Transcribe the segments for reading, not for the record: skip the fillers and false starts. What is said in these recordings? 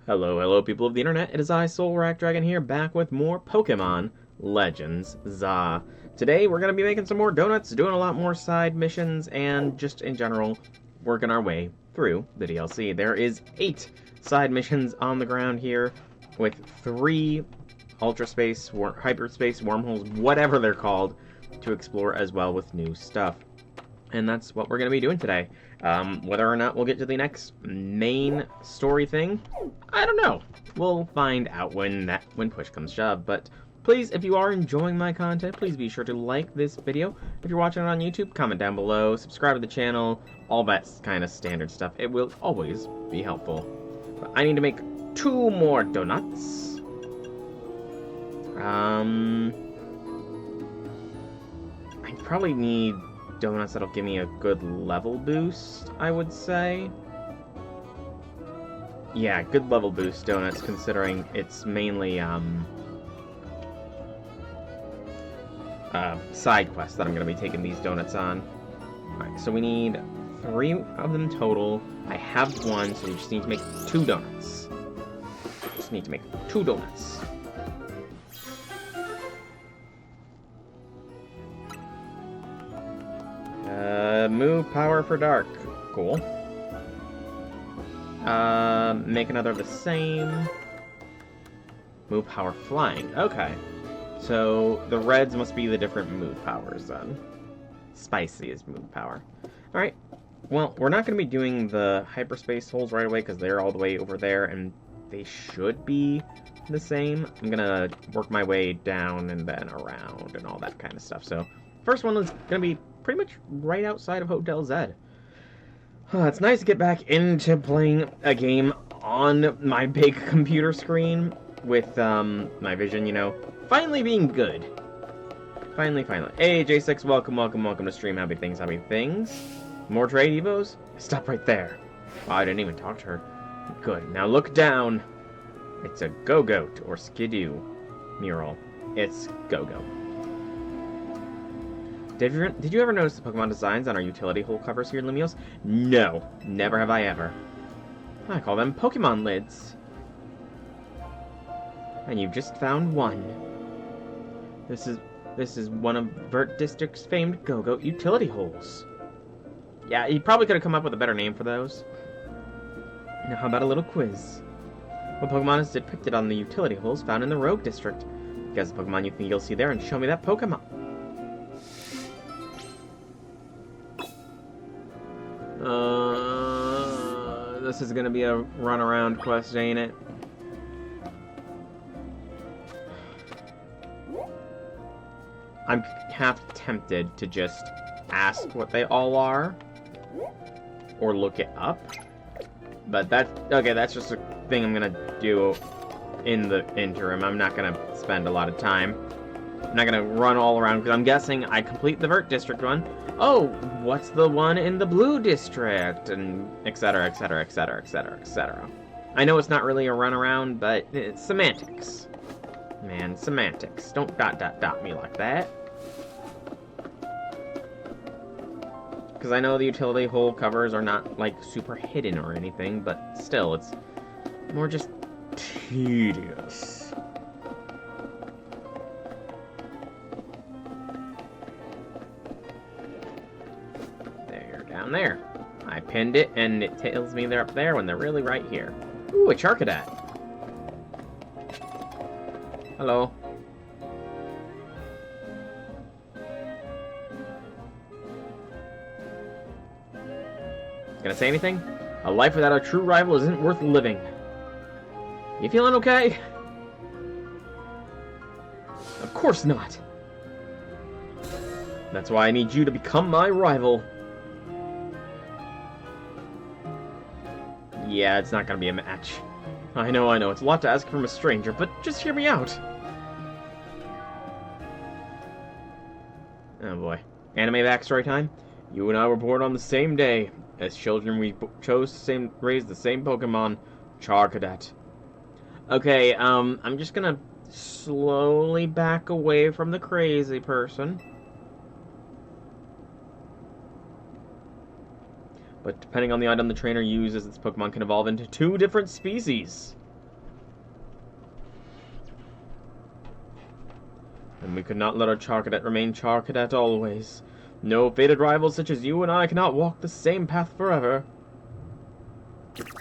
Hello, hello, people of the internet. It is I, Soulrack Dragon here, back with more Pokemon Legends Za. Today, we're going to be making some more donuts, doing a lot more side missions, and just in general, working our way through the DLC. There is 8 side missions on the ground here, with 3 hyperspace, wormholes, whatever they're called, to explore as well with new stuff. And that's what we're going to be doing today. Whether or not we'll get to the next main story thing, I don't know. We'll find out when push comes to shove. But please, if you are enjoying my content, please be sure to like this video. If you're watching it on YouTube, comment down below, subscribe to the channel, all that kind of standard stuff. It will always be helpful. But I need to make 2 more donuts. I probably need donuts that'll give me a good level boost, I would say. Yeah, good level boost donuts, considering it's mainly side quests that I'm going to be taking these donuts on. Alright, so we need 3 of them total. I have 1, so we just need to make 2 donuts. Just need to make 2 donuts. Move power for dark. Cool. Make another of the same. Move power flying. Okay. So, the reds must be the different move powers, then. Spicy is move power. Alright. Well, we're not going to be doing the hyperspace holes right away, because they're all the way over there, and they should be the same. I'm going to work my way down and then around and all that kind of stuff. So, first one is going to be pretty much right outside of Hotel Z. It's nice to get back into playing a game on my big computer screen with my vision, you know, finally being good. Finally. Hey, J6, welcome to stream. Happy things. More trade evos? Stop right there. Wow, I didn't even talk to her. Good. Now look down. It's a Go-Goat or Skidoo mural. It's Go-Go. Did you ever notice the Pokemon designs on our utility hole covers here in Lumiose? No, never have I ever. I call them Pokemon lids. And you've just found one. This is one of Vert District's famed Go-Goat utility holes. Yeah, he probably could have come up with a better name for those. Now how about a little quiz? What Pokemon is depicted on the utility holes found in the Rogue District? Guess the Pokemon you think you'll see there and show me that Pokemon. This is gonna be a runaround quest, ain't it? I'm half tempted to just ask what they all are, or look it up. But that's just a thing I'm gonna do in the interim. I'm not gonna spend a lot of time. I'm not gonna run all around, because I'm guessing I complete the Vert District one. Oh, what's the one in the Blue District? And etc. I know it's not really a runaround, but it's semantics. Man, semantics. Don't dot me like that. Because I know the utility hole covers are not, like, super hidden or anything, but still, it's more just tedious. Down there. I pinned it, and it tells me they're up there when they're really right here. Ooh, a Charcadet. Hello. Gonna say anything? A life without a true rival isn't worth living. You feeling okay? Of course not. That's why I need you to become my rival. Yeah, it's not gonna be a match. I know, it's a lot to ask from a stranger, but just hear me out. Oh boy. Anime backstory time? You and I were born on the same day. As children, we chose to raise the same Pokemon, Charcadet. Okay, I'm just gonna slowly back away from the crazy person. But depending on the item the trainer uses, this Pokemon can evolve into 2 different species. And we could not let our Char Cadet remain Char Cadet always. No fated rivals such as you and I cannot walk the same path forever.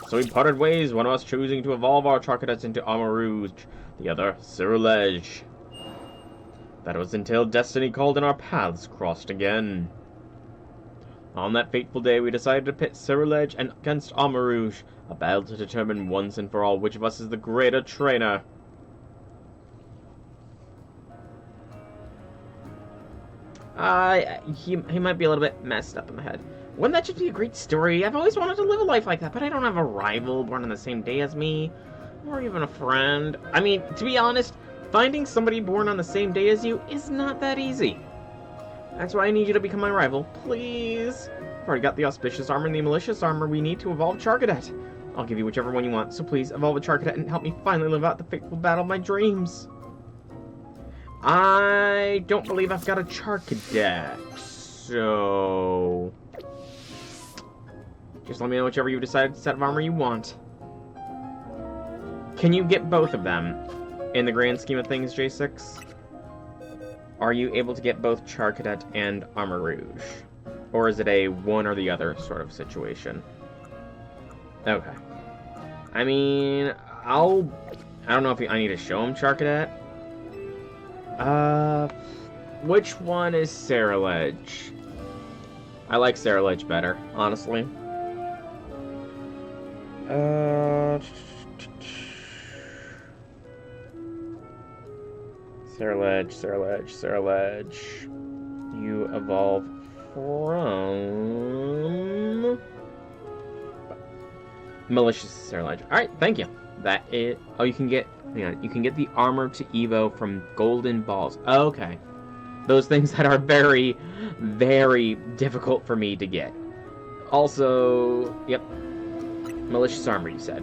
So we parted ways, one of us choosing to evolve our Char Cadets into Armor Rouge, the other Ceruledge. That was until destiny called and our paths crossed again. On that fateful day, we decided to pit Ceruledge against Armor Rouge, a battle to determine once and for all which of us is the greater trainer. He might be a little bit messed up in the head. Wouldn't that just be a great story? I've always wanted to live a life like that, but I don't have a rival born on the same day as me, or even a friend. I mean, to be honest, finding somebody born on the same day as you is not that easy. That's why I need you to become my rival, please. I've already got the auspicious armor and the malicious armor we need to evolve Char Cadet. I'll give you whichever one you want, so please evolve a Char Cadet and help me finally live out the fateful battle of my dreams. I don't believe I've got a Char Cadet, so just let me know whichever you decide set of armor you want. Can you get both of them in the grand scheme of things, J6? Are you able to get both Char Cadet and Armor Rouge? Or is it a one or the other sort of situation? Okay. I mean, I don't know if I need to show him Char Cadet. Which one is Ceruledge? I like Ceruledge better, honestly. Ceruledge. You evolve from malicious Ceruledge. Alright, thank you. That is... Oh, you can get the armor to Evo from golden balls. Okay. Those things that are very, very difficult for me to get. Also, yep. Malicious armor, you said.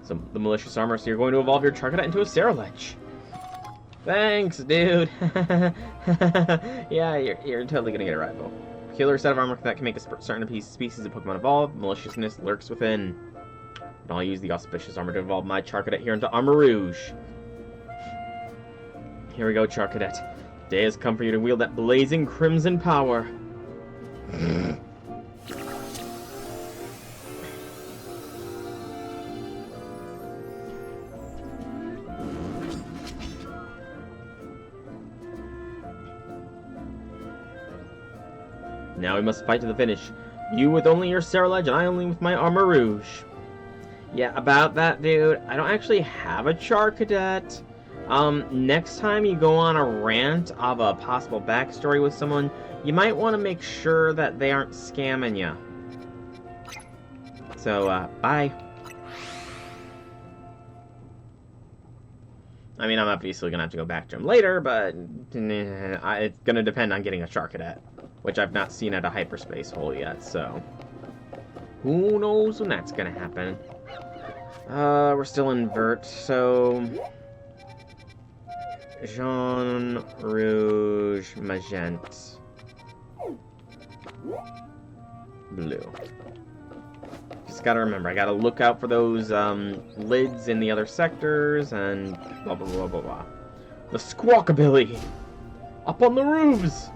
So, the malicious armor, so you're going to evolve your Char Cadet into a Ceruledge. Thanks, dude. Yeah, you're totally gonna get a rival. Killer set of armor that can make a certain species of Pokemon evolve. Maliciousness lurks within. And I'll use the auspicious armor to evolve my Char Cadet here into Armor Rouge. Here we go, Char Cadet. The day has come for you to wield that blazing crimson power. Now we must fight to the finish. You with only your Ceruledge and I only with my Armor Rouge. Yeah, about that, dude, I don't actually have a Char Cadet. Next time you go on a rant of a possible backstory with someone, you might want to make sure that they aren't scamming you. So, bye. I mean, I'm obviously gonna have to go back to him later, but it's gonna depend on getting a Char Cadet, which I've not seen at a Hyperspace hole yet, so who knows when that's gonna happen. We're still in Vert, so Jaune, Rouge, Magenta, Blue. Just gotta remember, I gotta look out for those lids in the other sectors, and blah blah blah blah blah. The Squawkabilly! Up on the roofs!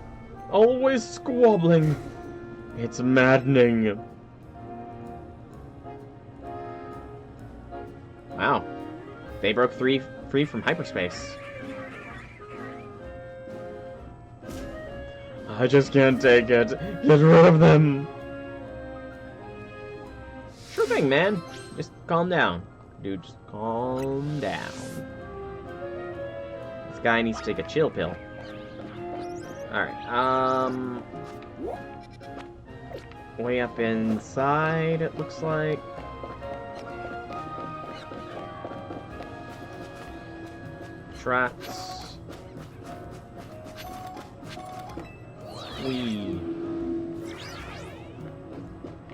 Always squabbling! It's maddening! Wow. They broke free from Hyperspace. I just can't take it. Get rid of them! Sure thing, man. Just calm down. Dude, just calm down. This guy needs to take a chill pill. Alright, way up inside, it looks like. Tracks. Whee.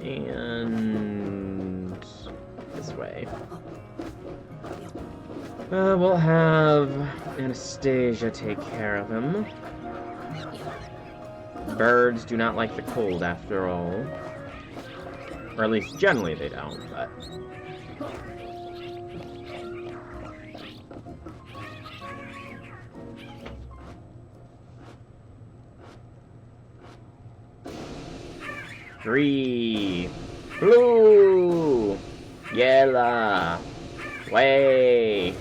And this way. We'll have Anastasia take care of him. Birds do not like the cold, after all. Or at least generally they don't, but... 3, blue, yellow, way.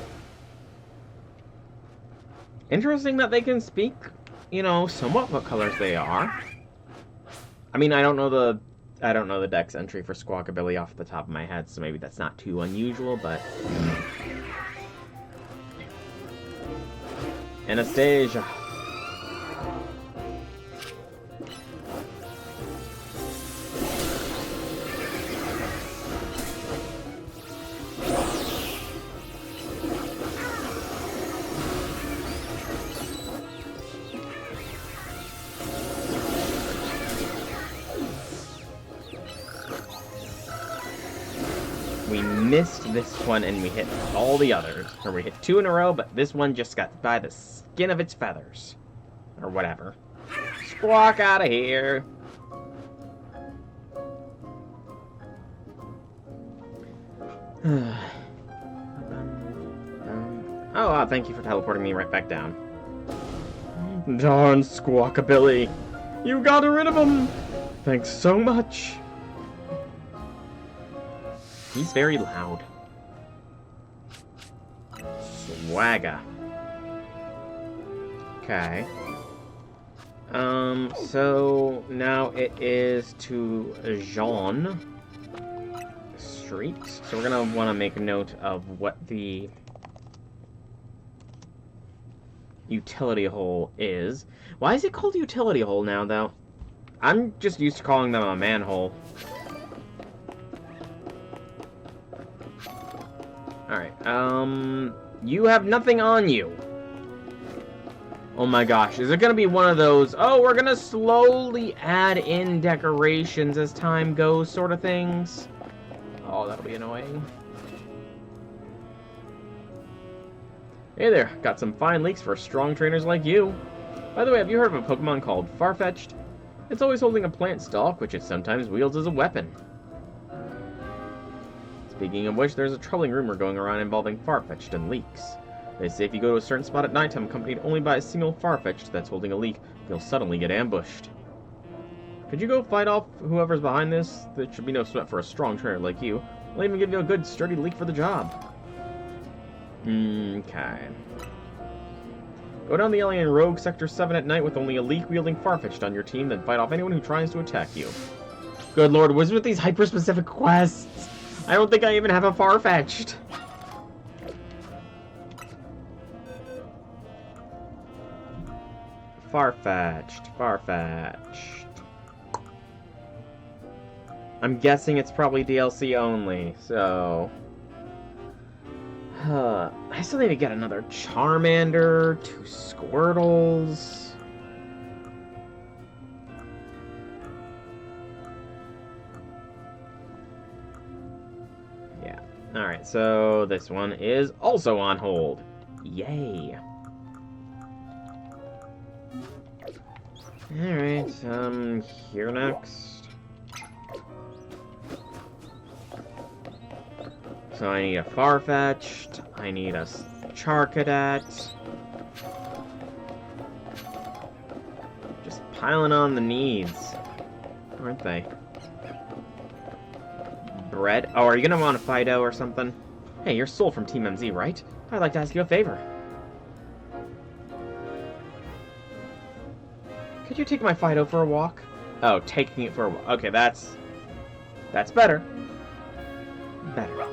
Interesting that they can speak, you know, somewhat what colors they are. I mean, I don't know the Dex entry for Squawkabilly off the top of my head, so maybe that's not too unusual, but Anastasia. We missed this one and we hit all the others. Or we hit 2 in a row, but this one just got by the skin of its feathers. Or whatever. Squawk out of here. Oh, thank you for teleporting me right back down. Darn Squawkabilly. You got rid of him. Thanks so much. He's very loud. Swagger. Okay. So now it is to Jean Street. So we're gonna want to make a note of what the utility hole is. Why is it called utility hole now, though? I'm just used to calling them a manhole. Alright, you have nothing on you. Oh my gosh, is it gonna be one of those, oh, we're gonna slowly add in decorations as time goes sort of things? Oh, that'll be annoying. Hey there, got some fine leaks for strong trainers like you. By the way, have you heard of a Pokemon called Farfetch'd? It's always holding a plant stalk, which it sometimes wields as a weapon. Speaking of which, there's a troubling rumor going around involving Farfetch'd and leaks. They say if you go to a certain spot at nighttime accompanied only by a single Farfetch'd that's holding a leak, you'll suddenly get ambushed. Could you go fight off whoever's behind this? There should be no sweat for a strong trainer like you. I'll even give you a good sturdy leak for the job. Okay. Go down the alley in Rogue Sector 7 at night with only a leak-wielding Farfetch'd on your team, then fight off anyone who tries to attack you. Good lord, what's with these hyper-specific quests? I don't think I even have a Farfetch'd. Farfetch'd. I'm guessing it's probably DLC only, so... I still need to get another Charmander, 2 Squirtles... Alright, so this one is also on hold. Yay. Alright, here next. So I need a Farfetch'd, I need a Charcadet. Just piling on the needs, aren't they? Bread? Oh, are you gonna want a Fido or something? Hey, you're Soul from Team MZ, right? I'd like to ask you a favor. Could you take my Fido for a walk? Oh, taking it for a walk. Okay, that's better. Better.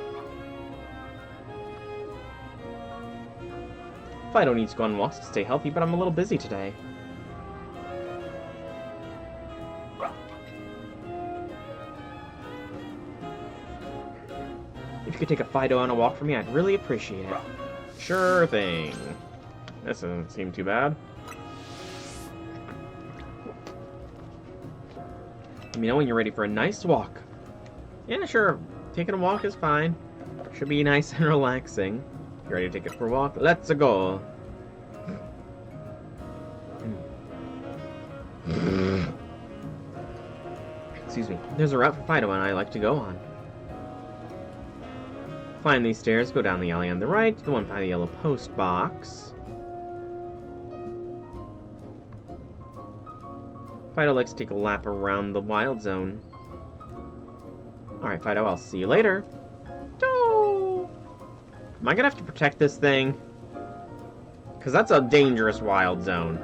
Fido needs to go on walks to stay healthy, but I'm a little busy today. If you could take a Fido on a walk for me, I'd really appreciate it. Sure thing. This doesn't seem too bad. Let me know when you're ready for a nice walk. Yeah, sure. Taking a walk is fine. Should be nice and relaxing. You ready to take it for a walk? Let's go. Excuse me. There's a route for Fido and I like to go on. Climb these stairs, go down the alley on the right, the one by the yellow post box. Fido likes to take a lap around the wild zone. Alright, Fido, I'll see you later. Oh. Am I gonna have to protect this thing? Because that's a dangerous wild zone.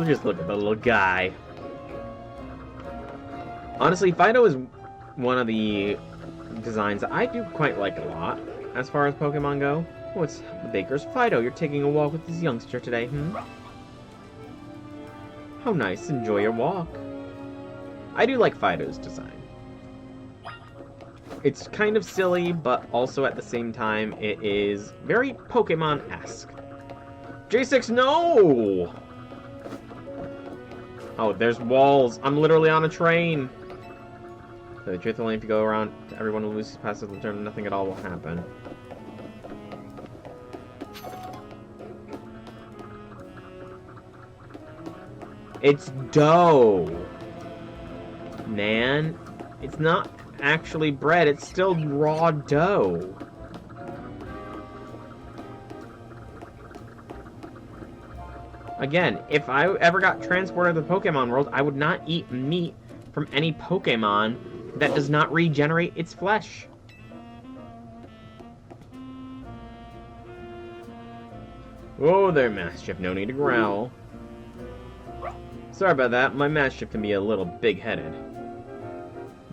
Just look at the little guy. Honestly, Fido is one of the designs that I do quite like a lot, as far as Pokemon go. Oh, it's the baker's Fido. You're taking a walk with this youngster today, How nice. Enjoy your walk. I do like Fido's design. It's kind of silly, but also at the same time, it is very Pokemon-esque. J6, no! Oh, there's walls. I'm literally on a train. So, truthfully, if you go around, everyone will lose passes the turn, nothing at all will happen. It's dough. Man, it's not actually bread, it's still raw dough. Again, if I ever got transported to the Pokemon world, I would not eat meat from any Pokemon that does not regenerate its flesh. Whoa there, Mastiff, no need to growl. Sorry about that, my Mastiff can be a little big-headed.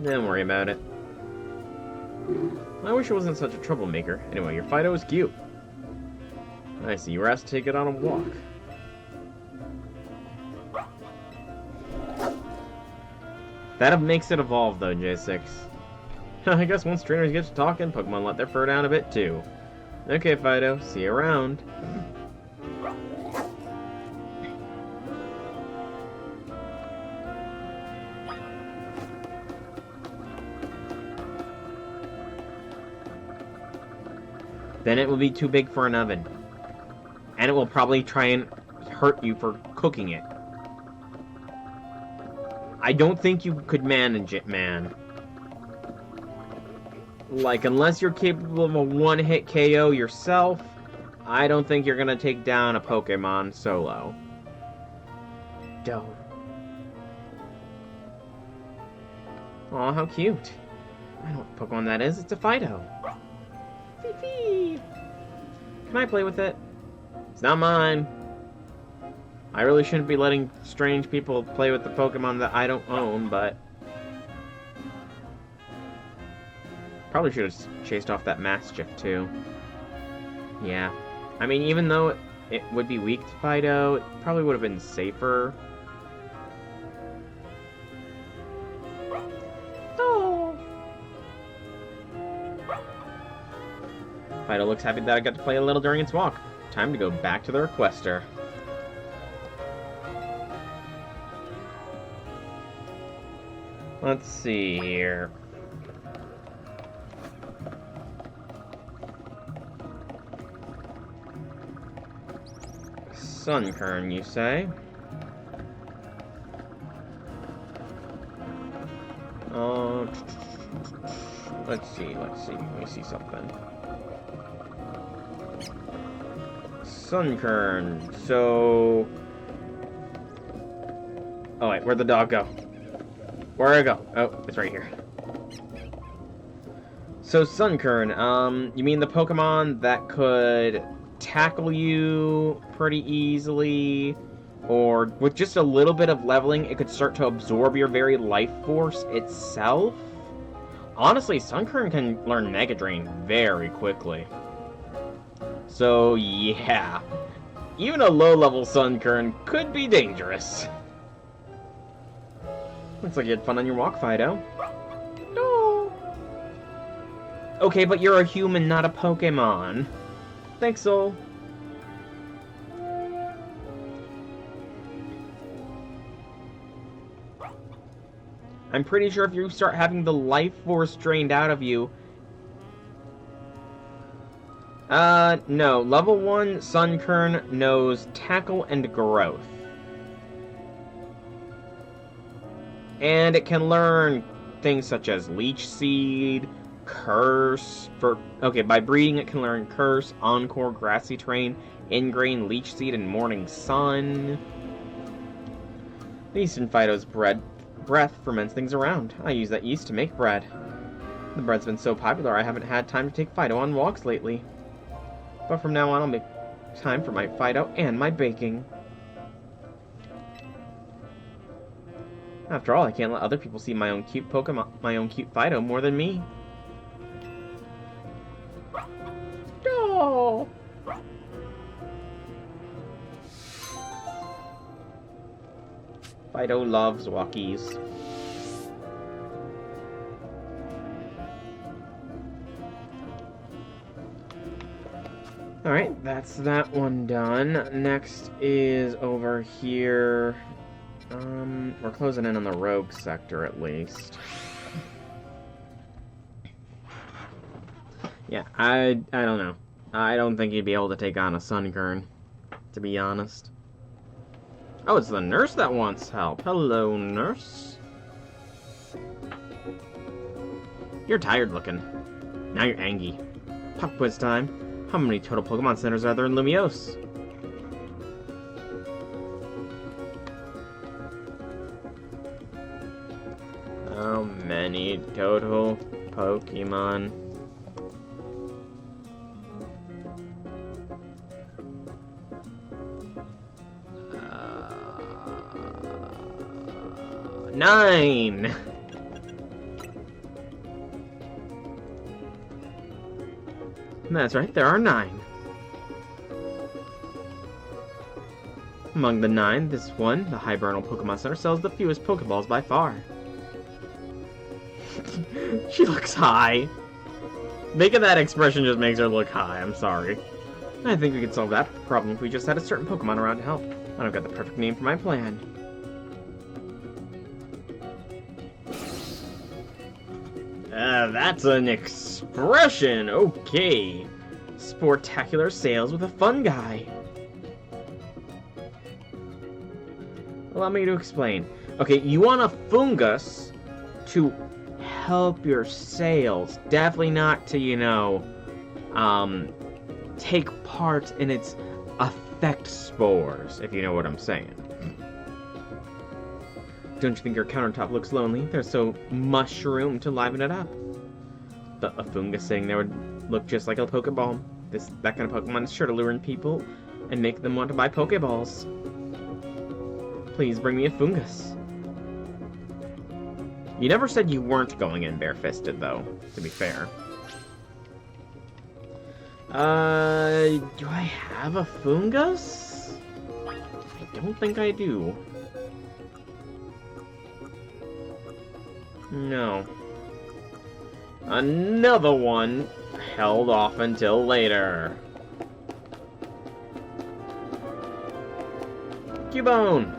Don't worry about it. I wish it wasn't such a troublemaker. Anyway, your Fido is cute. I see, you were asked to take it on a walk. That makes it evolve, though, J6. I guess once trainers get to talking, Pokemon let their fur down a bit, too. Okay, Fido, see you around. Then it will be too big for an oven. And it will probably try and hurt you for cooking it. I don't think you could manage it, man. Like, unless you're capable of a one-hit KO yourself, I don't think you're gonna take down a Pokemon solo. Dough. Aw, how cute. I don't know what Pokemon that is. It's a Fido. Fifi. Can I play with it? It's not mine. I really shouldn't be letting strange people play with the Pokemon that I don't own, but... Probably should have chased off that Mastiff, too. Yeah. I mean, even though it would be weak to Fido, it probably would have been safer. Oh! Fido looks happy that I got to play a little during its walk. Time to go back to the requester. Let's see here. Sunkern, you say? Let's see. Let me see something. Sunkern. So... Oh, wait, where'd the dog go? Where'd it go? Oh, it's right here. So, Sunkern, you mean the Pokemon that could tackle you pretty easily, or with just a little bit of leveling, it could start to absorb your very life force itself? Honestly, Sunkern can learn Mega Drain very quickly. So, yeah. Even a low-level Sunkern could be dangerous. Looks like you had fun on your walk, Fido. No. Okay, but you're a human, not a Pokemon. Thanks, Soul. I'm pretty sure if you start having the life force drained out of you... no. Level 1 Sunkern knows Tackle and Growth. And it can learn things such as Leech Seed, Curse, okay, by breeding it can learn Curse, Encore, Grassy Terrain, Ingrain, Leech Seed, and Morning Sun. The Eastern Phyto's breath ferments things around. I use that yeast to make bread. The bread's been so popular I haven't had time to take Phyto on walks lately. But from now on I'll make time for my Phyto and my baking. After all, I can't let other people see my own cute Pokemon, my own cute Phyto more than me. Oh! Phyto loves walkies. Alright, that's that one done. Next is over here. We're closing in on the rogue sector at least. Yeah, I don't know. I don't think you'd be able to take on a Sunkern, to be honest. Oh, it's the nurse that wants help. Hello, nurse. You're tired looking. Now you're angry. Pop quiz time. How many total Pokemon centers are there in Lumiose? How many total Pokemon? Nine! That's right, there are 9. Among the 9, this one, the Hibernal Pokemon Center, sells the fewest Pokeballs by far. She looks high. Making that expression just makes her look high, I'm sorry. I think we could solve that problem if we just had a certain Pokemon around to help. I've got the perfect name for my plan. That's an expression! Okay. Sportacular sales with a fun guy. Allow me to explain. Okay, you want a fungus to help your sales. Definitely not to, you know, take part in its effect spores, if you know what I'm saying. Don't you think your countertop looks lonely? There's so much room to liven it up. But a fungus sitting there would look just like a Pokeball. That kind of Pokemon is sure to lure in people and make them want to buy Pokeballs. Please bring me a fungus. You never said you weren't going in bare-fisted, though, to be fair. Do I have a fungus? I don't think I do. No. Another one held off until later. Cubone!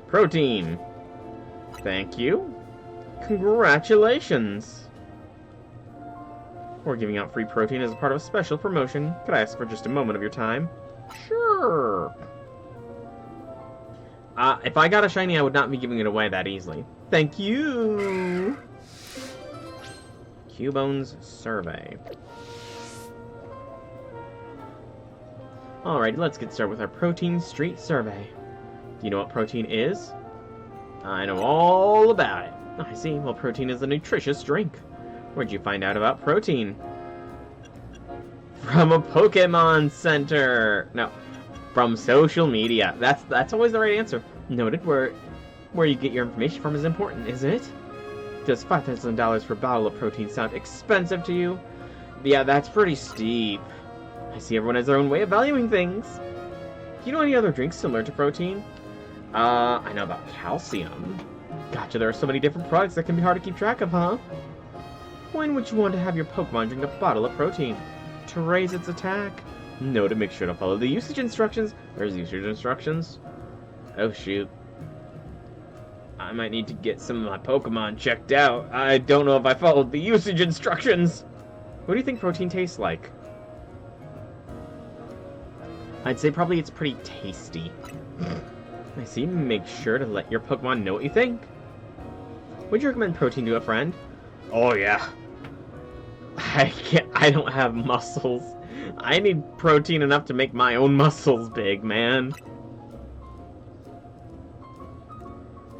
Protein. Thank you. Congratulations. We're giving out free protein as a part of a special promotion. Could I ask for just a moment of your time? Sure. If I got a shiny, I would not be giving it away that easily. Thank you! Cubone's Survey. Alright, let's get started with our Protein Street Survey. Do you know what protein is? I know all about it. I see. Well, protein is a nutritious drink. Where'd you find out about protein? From a Pokemon Center! No. From social media. That's always the right answer. Noted. Where you get your information from is important, isn't it? Does $5,000 for a bottle of protein sound expensive to you? Yeah, that's pretty steep. I see everyone has their own way of valuing things. Do you know any other drinks similar to protein? I know about calcium. Gotcha, there are so many different products that can be hard to keep track of, huh? When would you want to have your Pokemon drink a bottle of protein? To raise its attack? No, to make sure to follow the usage instructions. There's usage instructions. Oh, shoot. I might need to get some of my Pokemon checked out. I don't know if I followed the usage instructions. What do you think protein tastes like? I'd say probably it's pretty tasty. I see. Make sure to let your Pokemon know what you think. Would you recommend protein to a friend? Oh, yeah. I don't have muscles. I need protein enough to make my own muscles big, man.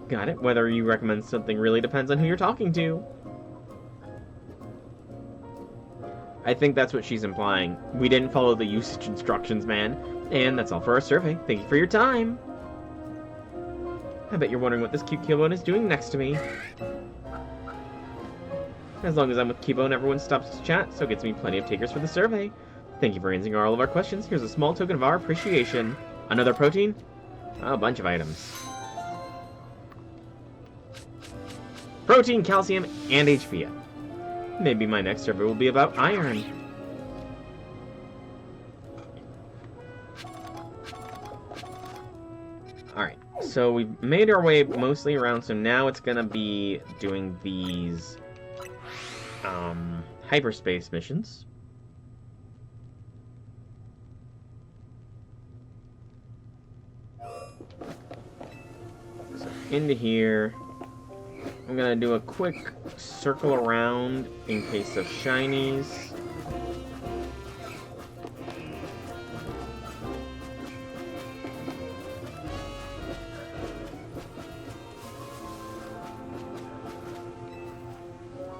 Got it. Whether you recommend something really depends on who you're talking to. I think that's what she's implying. We didn't follow the usage instructions, man. And that's all for our survey. Thank you for your time. I bet you're wondering what this cute Cubone is doing next to me. As long as I'm with Cubone, everyone stops to chat, so it gets me plenty of takers for the survey. Thank you for answering all of our questions. Here's a small token of our appreciation. Another protein? Oh, a bunch of items. Protein, calcium, and HP. Maybe my next survey will be about iron. Alright, so we've made our way mostly around, so now it's gonna be doing these hyperspace missions. So into here. I'm gonna do a quick circle around in case of shinies.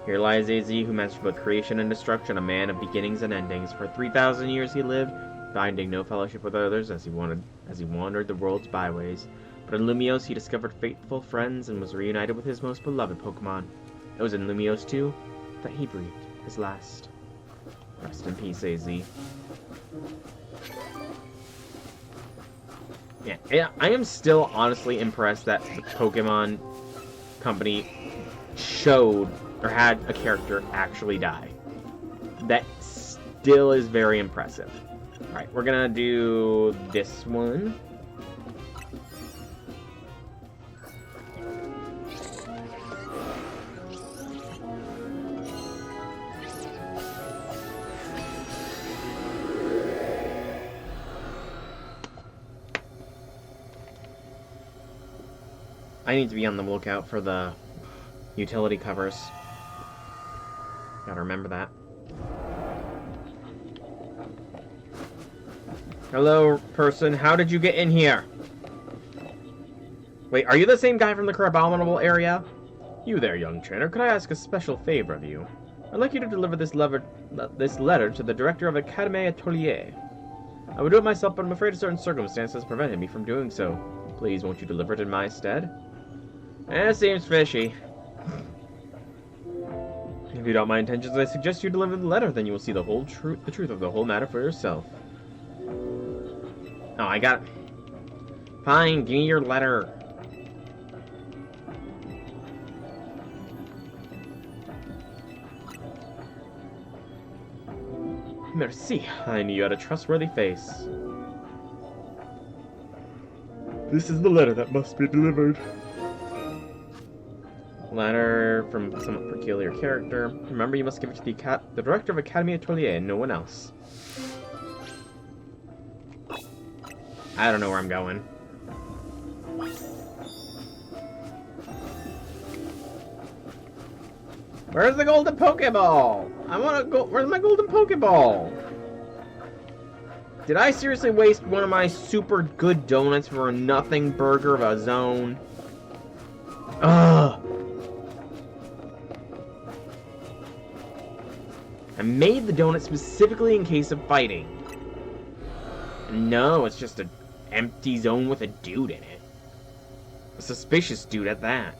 Here lies AZ, who mastered both creation and destruction, a man of beginnings and endings. For 3,000 years he lived, finding no fellowship with others as he wandered the world's byways. But in Lumiose, he discovered faithful friends and was reunited with his most beloved Pokemon. It was in Lumiose 2 that he breathed his last. Rest in peace, AZ. Yeah, I am still honestly impressed that the Pokemon Company showed or had a character actually die. That still is very impressive. Alright, we're gonna do this one. I need to be on the lookout for the utility covers. Gotta remember that. Hello, person. How did you get in here? Wait, are you the same guy from the Crabominable area? You there, young trainer. Could I ask a special favor of you? I'd like you to deliver this letter to the director of Academy Atelier. I would do it myself, but I'm afraid certain circumstances prevented me from doing so. Please, won't you deliver it in my stead? It seems fishy. If you doubt my intentions, I suggest you deliver the letter, then you will see the truth of the whole matter for yourself. Oh, I got it. Fine, give me your letter. Merci. I knew you had a trustworthy face. This is the letter that must be delivered. Letter from a somewhat peculiar character. Remember, you must give it to the director of Academy Atelier and no one else. I don't know where I'm going. Where's the golden Pokeball? I wanna go. Where's my golden Pokeball? Did I seriously waste one of my super good donuts for a nothing burger of a zone? Ugh. I made the donut specifically in case of fighting. No, it's just an empty zone with a dude in it. A suspicious dude at that.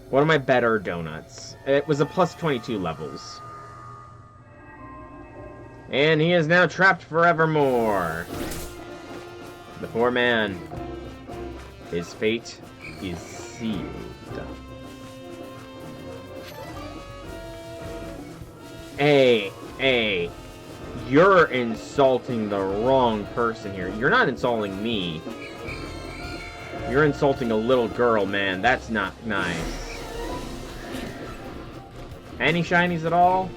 One of my better donuts. It was a plus 22 levels. And he is now trapped forevermore. The poor man. His fate is sealed. Hey, you're insulting the wrong person here. You're not insulting me. You're insulting a little girl, man. That's not nice. Any shinies at all?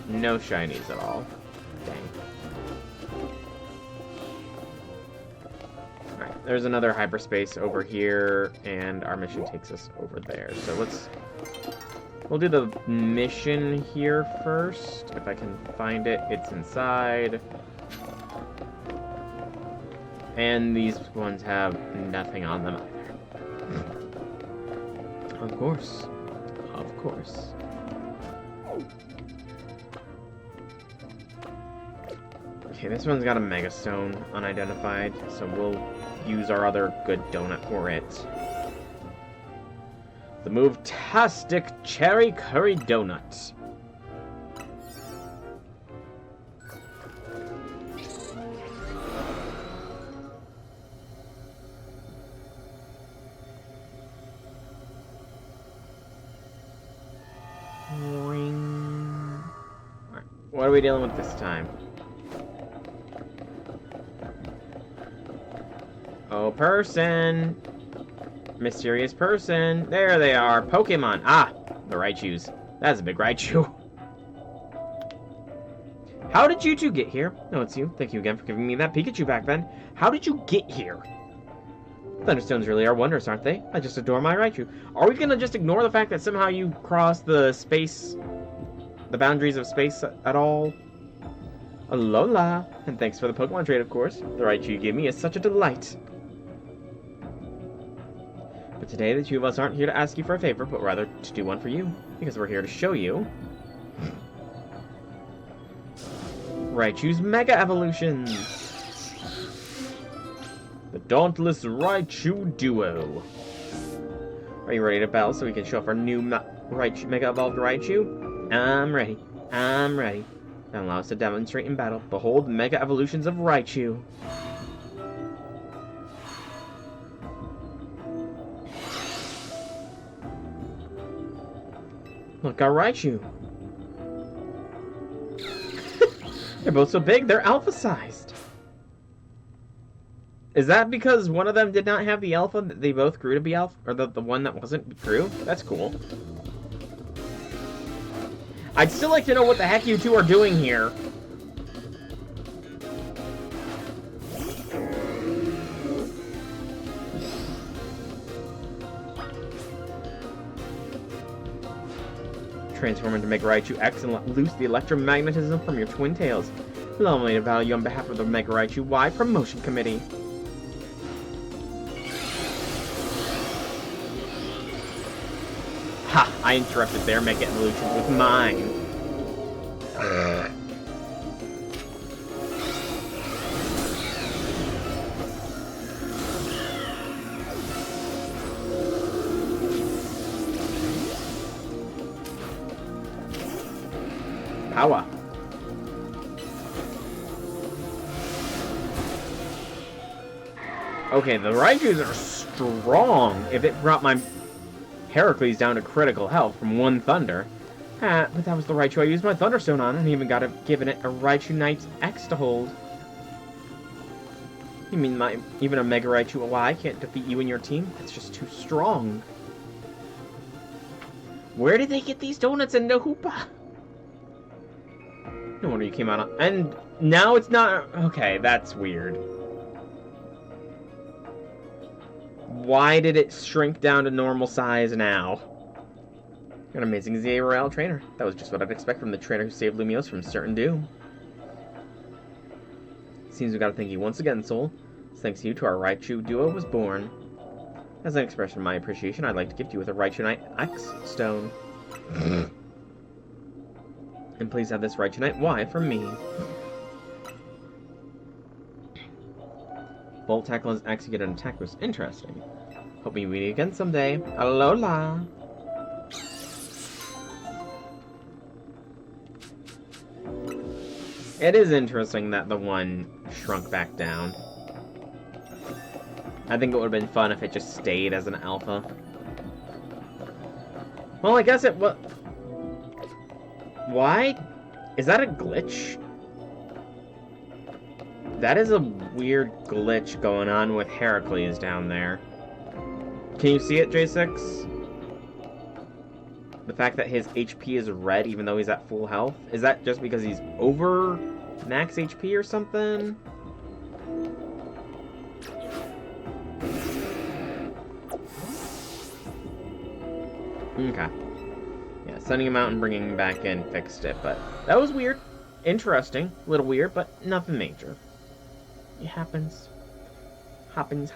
No shinies at all. Dang. Alright, there's another hyperspace over here, and our mission takes us over there. So we'll do the mission here first. If I can find it, it's inside. And these ones have nothing on them either. Of course. Of course. Okay, this one's got a megastone unidentified, so we'll use our other good donut for it. The Move-tastic Cherry Curry Donut. Ring. Right. What are we dealing with this time? Oh, person! Mysterious person. There they are. Pokemon. Ah, the Raichus. That's a big Raichu. How did you two get here? No, it's you. Thank you again for giving me that Pikachu back then. How did you get here? Thunderstones really are wondrous, aren't they? I just adore my Raichu. Are we gonna just ignore the fact that somehow you crossed the boundaries of space at all? Alola! And thanks for the Pokemon trade, of course. The Raichu you gave me is such a delight. But today, the two of us aren't here to ask you for a favor, but rather to do one for you. Because we're here to show you Raichu's Mega Evolutions! The Dauntless Raichu Duo. Are you ready to battle so we can show off our new Mega Evolved Raichu? I'm ready. I'm ready. Now allow us to demonstrate in battle. Behold, Mega Evolutions of Raichu. Look, our Raichu. They're both so big, they're alpha-sized. Is that because one of them did not have the alpha that they both grew to be alpha? Or the one that wasn't grew? That's cool. I'd still like to know what the heck you two are doing here. Transform into Mega Raichu X and let loose the electromagnetism from your twin tails. Allow me to battle you on behalf of the Mega Raichu Y Promotion Committee. Ha! I interrupted their Mega Evolution with mine. Power. Okay, the Raichus are strong. If it brought my Heracles down to critical health from one thunder. But that was the Raichu I used my Thunderstone on, and even given it a Raichu Knight's X to hold. You mean even a Mega Raichu Y can't defeat you and your team? That's just too strong. Where did they get these donuts in Nahupa? No wonder you came out on... And now it's not... Okay, that's weird. Why did it shrink down to normal size now? You're an amazing ZRL trainer. That was just what I'd expect from the trainer who saved Lumiose from certain doom. Seems we gotta thank you once again, Soul. Thanks to you, our Raichu duo was born. As an expression of my appreciation, I'd like to gift you with a Raichu Knight X stone. And please have this Raichu Knight Y from me. Bolt tackle as X, you get an attack boost. Interesting. Hope we meet again someday. Alola! It is interesting that the one shrunk back down. I think it would have been fun if it just stayed as an alpha. Well, I guess it was... Why? Is that a glitch? That is a weird glitch going on with Heracles down there. Can you see it, J6? The fact that his HP is red even though he's at full health? Is that just because he's over max HP or something? Okay. Yeah, sending him out and bringing him back in fixed it, but that was weird. Interesting. A little weird, but nothing major. It happens. Happens.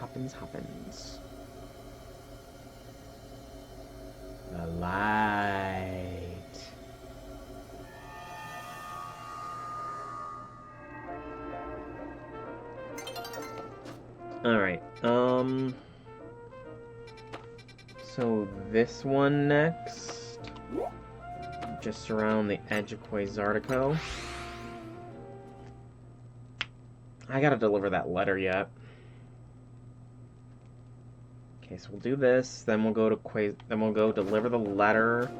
The light. Alright, so this one next. Just around the edge of Quasartico. I gotta deliver that letter yet. Okay, so we'll do this, then we'll go to then we'll go deliver the letter.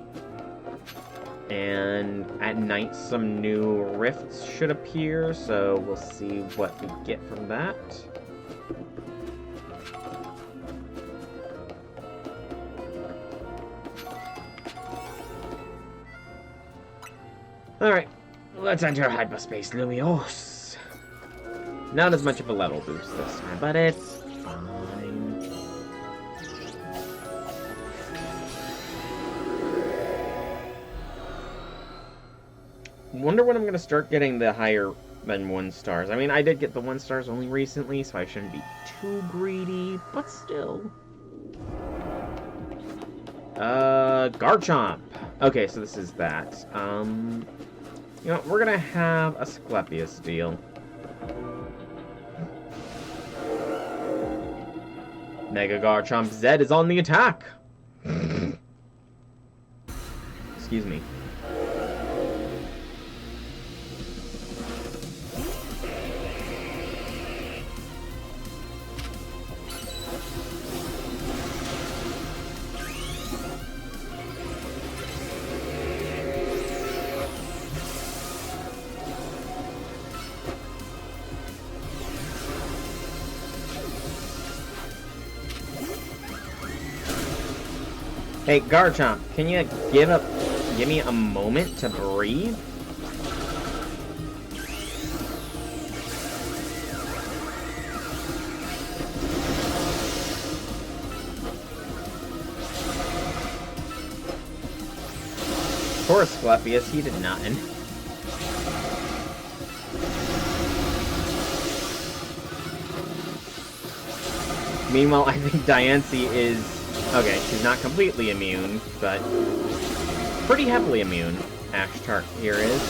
And at night some new rifts should appear, so we'll see what we get from that. Alright, let's enter Hyperspace, Lumiose. Not as much of a level boost this time, but it's fine. Wonder when I'm gonna start getting the higher than 1 stars. I mean, I did get the 1 stars only recently, so I shouldn't be too greedy, but still. Garchomp. Okay, so this is that. You know, we're gonna have a Skelepius deal. Mega Garchomp Z is on the attack! Excuse me. Hey, Garchomp, can you give me a moment to breathe? Poor Skelepius, he did nothing. Meanwhile, I think Diancie is... Okay, she's not completely immune, but pretty heavily immune. Ashtart here is.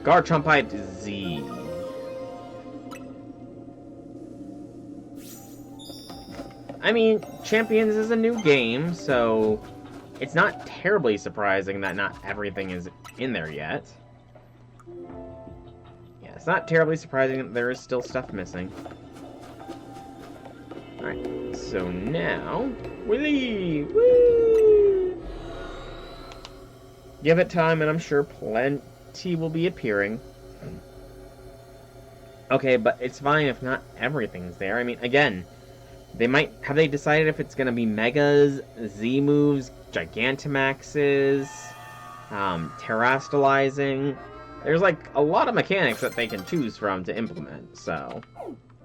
Garchompite Z. I mean, Champions is a new game, so it's not terribly surprising that not everything is in there yet. Yeah, it's not terribly surprising that there is still stuff missing. Alright, so now we leave! Woo! Give it time, and I'm sure plenty will be appearing. Okay, but it's fine if not everything's there. I mean, again... Have they decided if it's gonna be Megas, Z-moves, Gigantamaxes, Terastallizing? There's like a lot of mechanics that they can choose from to implement, so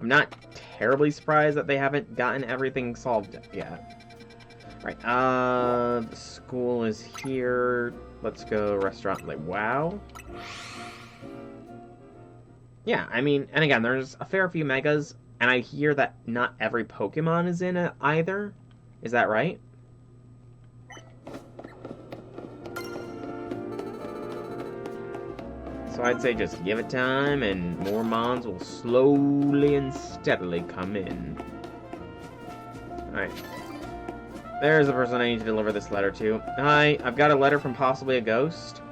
I'm not terribly surprised that they haven't gotten everything solved yet. Right, the school is here. Let's go restaurant, like, wow. Yeah, I mean, and again, there's a fair few Megas. And I hear that not every Pokemon is in it either. Is that right? So I'd say just give it time and more Mons will slowly and steadily come in. Alright. There's the person I need to deliver this letter to. Hi, I've got a letter from possibly a ghost.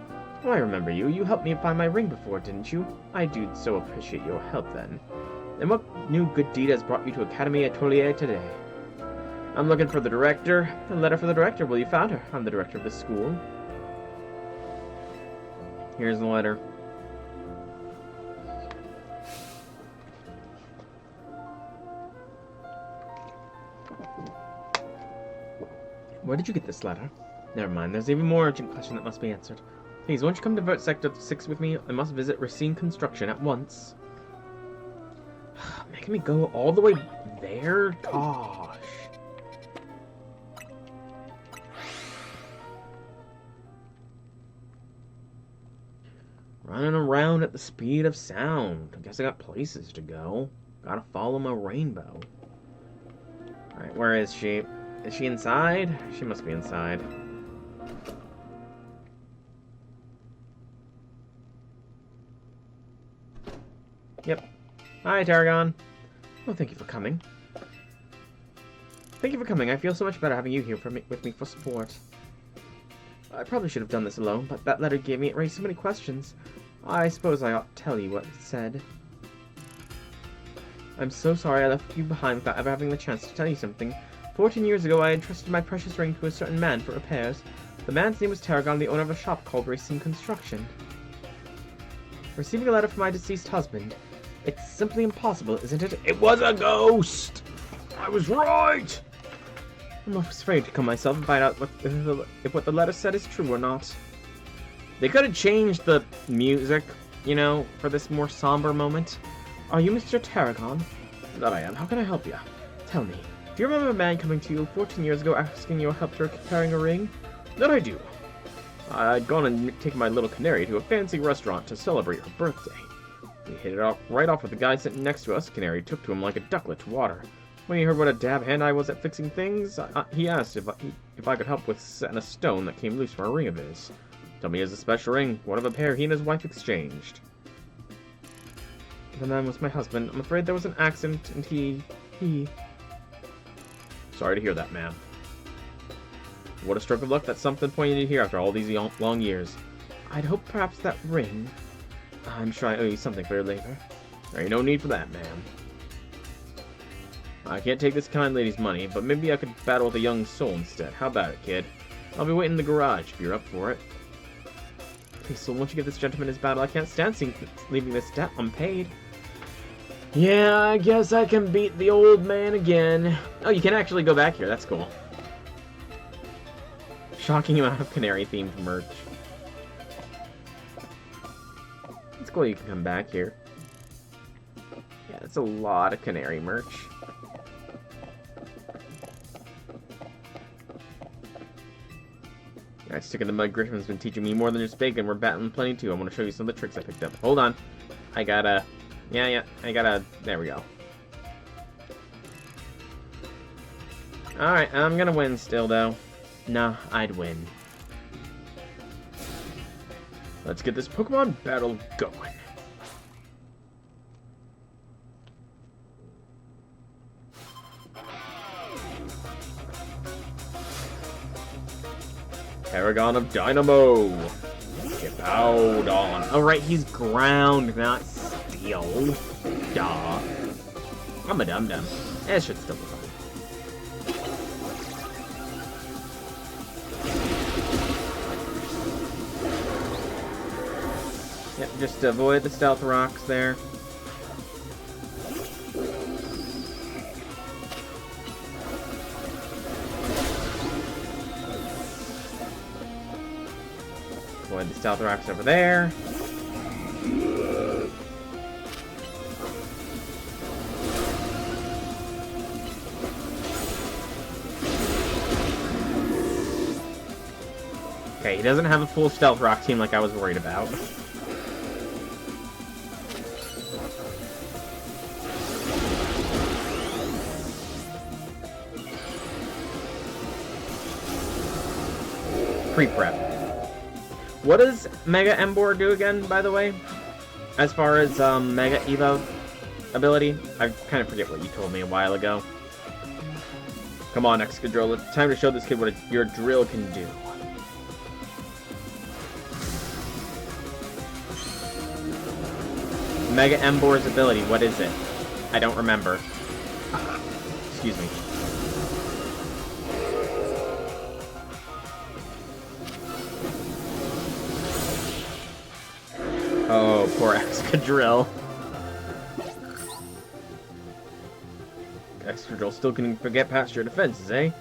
Oh, I remember you. You helped me find my ring before, didn't you? I do so appreciate your help then. And what new good deed has brought you to Academy Atelier today? I'm looking for the director. A letter for the director. Well, you found her. I'm the director of the school. Here's the letter. Where did you get this letter? Never mind, there's even more urgent question that must be answered. Please, won't you come to Vert Sector 6 with me? I must visit Racine Construction at once. Making me go all the way there? Gosh. Running around at the speed of sound. I guess I got places to go. Gotta follow my rainbow. Alright, where is she? Is she inside? She must be inside. Yep. Hi, Tarragon. Oh, thank you for coming. Thank you for coming. I feel so much better having you here with me for support. I probably should have done this alone, but that letter gave me, it raised so many questions. I suppose I ought to tell you what it said. I'm so sorry I left you behind without ever having the chance to tell you something. 14 years ago, I entrusted my precious ring to a certain man for repairs. The man's name was Tarragon, the owner of a shop called Racine Construction. Receiving a letter from my deceased husband. It's simply impossible, isn't it? It was a ghost! I was right! I'm afraid to come myself and find out if what the letter said is true or not. They could have changed the music, you know, for this more somber moment. Are you Mr. Tarragon? That I am. How can I help you? Tell me. Do you remember a man coming to you 14 years ago asking your help to repairing a ring? That I do. I'd gone and taken my little canary to a fancy restaurant to celebrate her birthday. We hit it right off with the guy sitting next to us. Canary took to him like a ducklet to water. When he heard what a dab hand I was at fixing things, he asked if I could help with setting a stone that came loose from a ring of his. Told me he has a special ring, one of a pair he and his wife exchanged. The man was my husband. I'm afraid there was an accident, and he... Sorry to hear that, ma'am. What a stroke of luck, that's something poignant to hear after all these long years. I'd hoped perhaps that ring... I'm sure I owe you something for your labor. There ain't no need for that, ma'am. I can't take this kind lady's money, but maybe I could battle with a young soul instead. How about it, kid? I'll be waiting in the garage if you're up for it. Please, soul, won't you give this gentleman his battle? I can't stand leaving this debt unpaid. Yeah, I guess I can beat the old man again. Oh, you can actually go back here. That's cool. Shocking amount of canary-themed merch. It's cool you can come back here. Yeah, that's a lot of canary merch. Alright, sticking to mud, Griffin's been teaching me more than just bacon. We're battling plenty too. I want to show you some of the tricks I picked up. Hold on. I gotta... Yeah, I gotta... There we go. Alright, I'm gonna win still, though. Nah, I'd win. Let's get this Pokemon battle going. Paragon of Dynamo! Hippowdon. Oh, right, he's ground, not steel. Duh. I'm a dum-dum. It should still be fine. Yep, just avoid the stealth rocks there. Avoid the stealth rocks over there. Okay, he doesn't have a full stealth rock team like I was worried about. Pre-prep. What does Mega Emboar do again, by the way? As far as Mega Evo ability? I kind of forget what you told me a while ago. Come on, Excadrill. It's time to show this kid what your drill can do. Mega Emboar's ability, what is it? I don't remember. Excuse me. Oh, poor Excadrill. Excadrill still can get past your defenses, eh?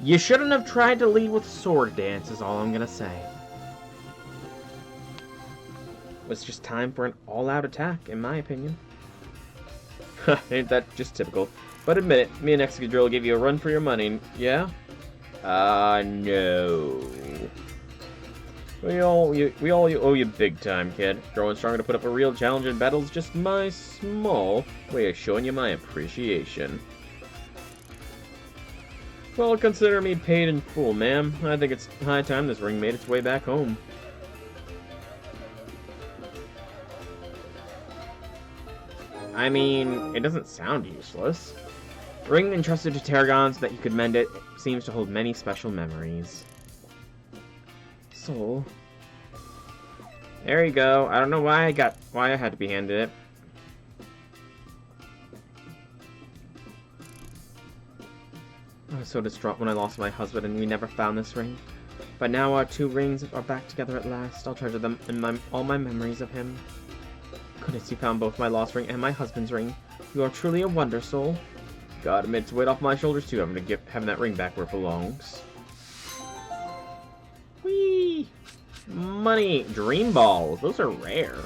You shouldn't have tried to lead with sword dance, is all I'm gonna say. It was just time for an all-out attack, in my opinion. Ain't that just typical? But admit it, me and Excadrill gave you a run for your money, yeah? No. We all owe you big time, kid. Growing stronger to put up a real challenge in battle is just my small way of showing you my appreciation. Well, consider me paid in full, ma'am. I think it's high time this ring made its way back home. I mean, it doesn't sound useless. Ring entrusted to Tarragon so that you could mend it seems to hold many special memories. Soul. There you go. I don't know why I had to be handed it. I was so distraught when I lost my husband and we never found this ring. But now our two rings are back together at last. I'll treasure them in all my memories of him. Goodness, you found both my lost ring and my husband's ring. You are truly a wonder, Soul. God, admit it's weight off my shoulders too. I'm gonna having that ring back where it belongs. Whee! Money! Dream balls! Those are rare.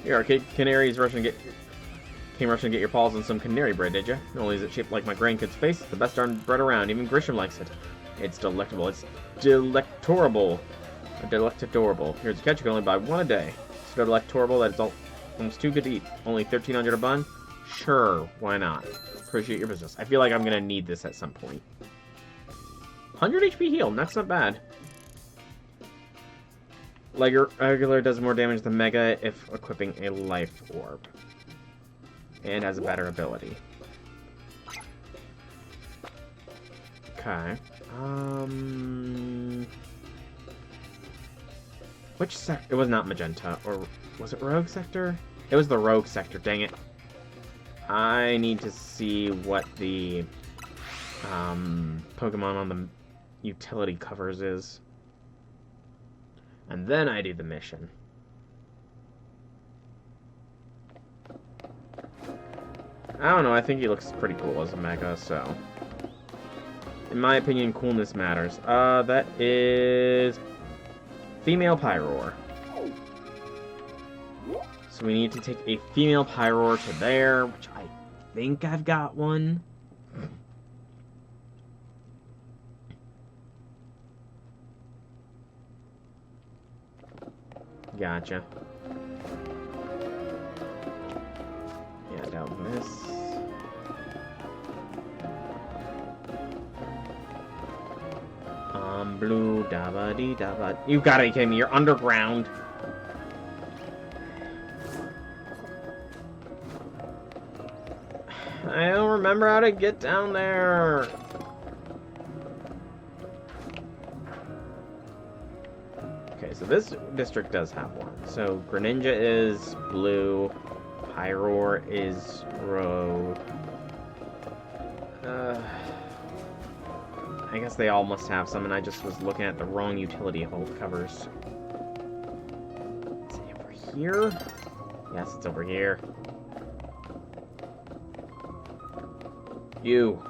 Here, our canaries came rushing to get your paws on some canary bread, did you? Not only is it shaped like my grandkid's face, it's the best darn bread around. Even Grisham likes it. It's delectable. It's delectorable. Delectadorable. Here's a catch. You can only buy one a day. So delectorable that it's almost too good to eat. Only $13 a bun? Sure, why not? Appreciate your business. I feel like I'm gonna need this at some point. 100 HP heal, that's not bad. Regular does more damage than Mega if equipping a life orb. And has a better ability. Okay. Which sector? It was not Magenta, or was it Rogue Sector? It was the Rogue Sector, dang it. I need to see what the Pokemon on the utility covers is. And then I do the mission. I don't know, I think he looks pretty cool as a Mega, so... In my opinion, coolness matters. That is... Female Pyroar. So we need to take a female Pyroar to there, which I think I've got one. Gotcha. Yeah, down this. Blue, dabba dee dabba. You gotta be kidding me, you're underground. I don't remember how to get down there. Okay, so this district does have one. So Greninja is blue, Pyroar is rogue. I guess they all must have some, and I just was looking at the wrong utility hold covers. Is it over here? Yes, it's over here. You.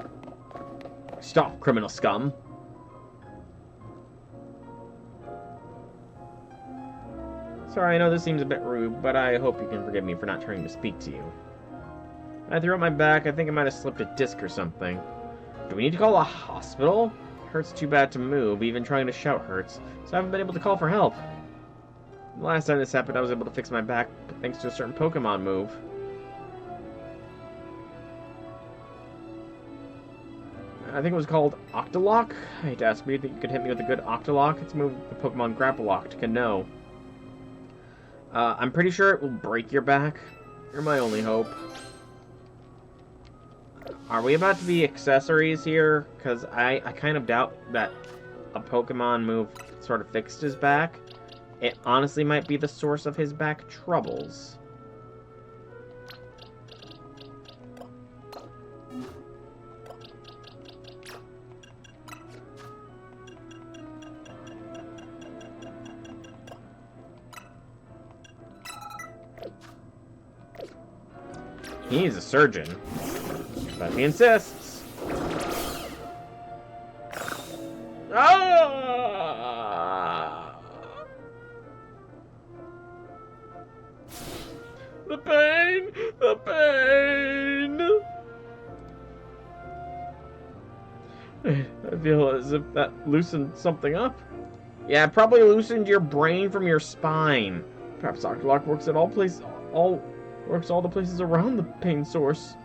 Stop, criminal scum. Sorry, I know this seems a bit rude, but I hope you can forgive me for not trying to speak to you. I threw up my back. I think I might have slipped a disc or something. Do we need to call a hospital? Hurts too bad to move. Even trying to shout hurts. So I haven't been able to call for help. The last time this happened, I was able to fix my back, but thanks to a certain Pokemon move. I think it was called Octolock. I hate to ask, but you think you could hit me with a good Octolock? It's a move the Pokemon Grapple Lock to Cano. I'm pretty sure it will break your back. You're my only hope. Are we about to be accessories here? Because I kind of doubt that a Pokemon move sort of fixed his back. It honestly might be the source of his back troubles. He needs a surgeon. But he insists. Ah! The pain! The pain! I feel as if that loosened something up. Yeah, it probably loosened your brain from your spine. Perhaps Octolock works at all the places around the pain source.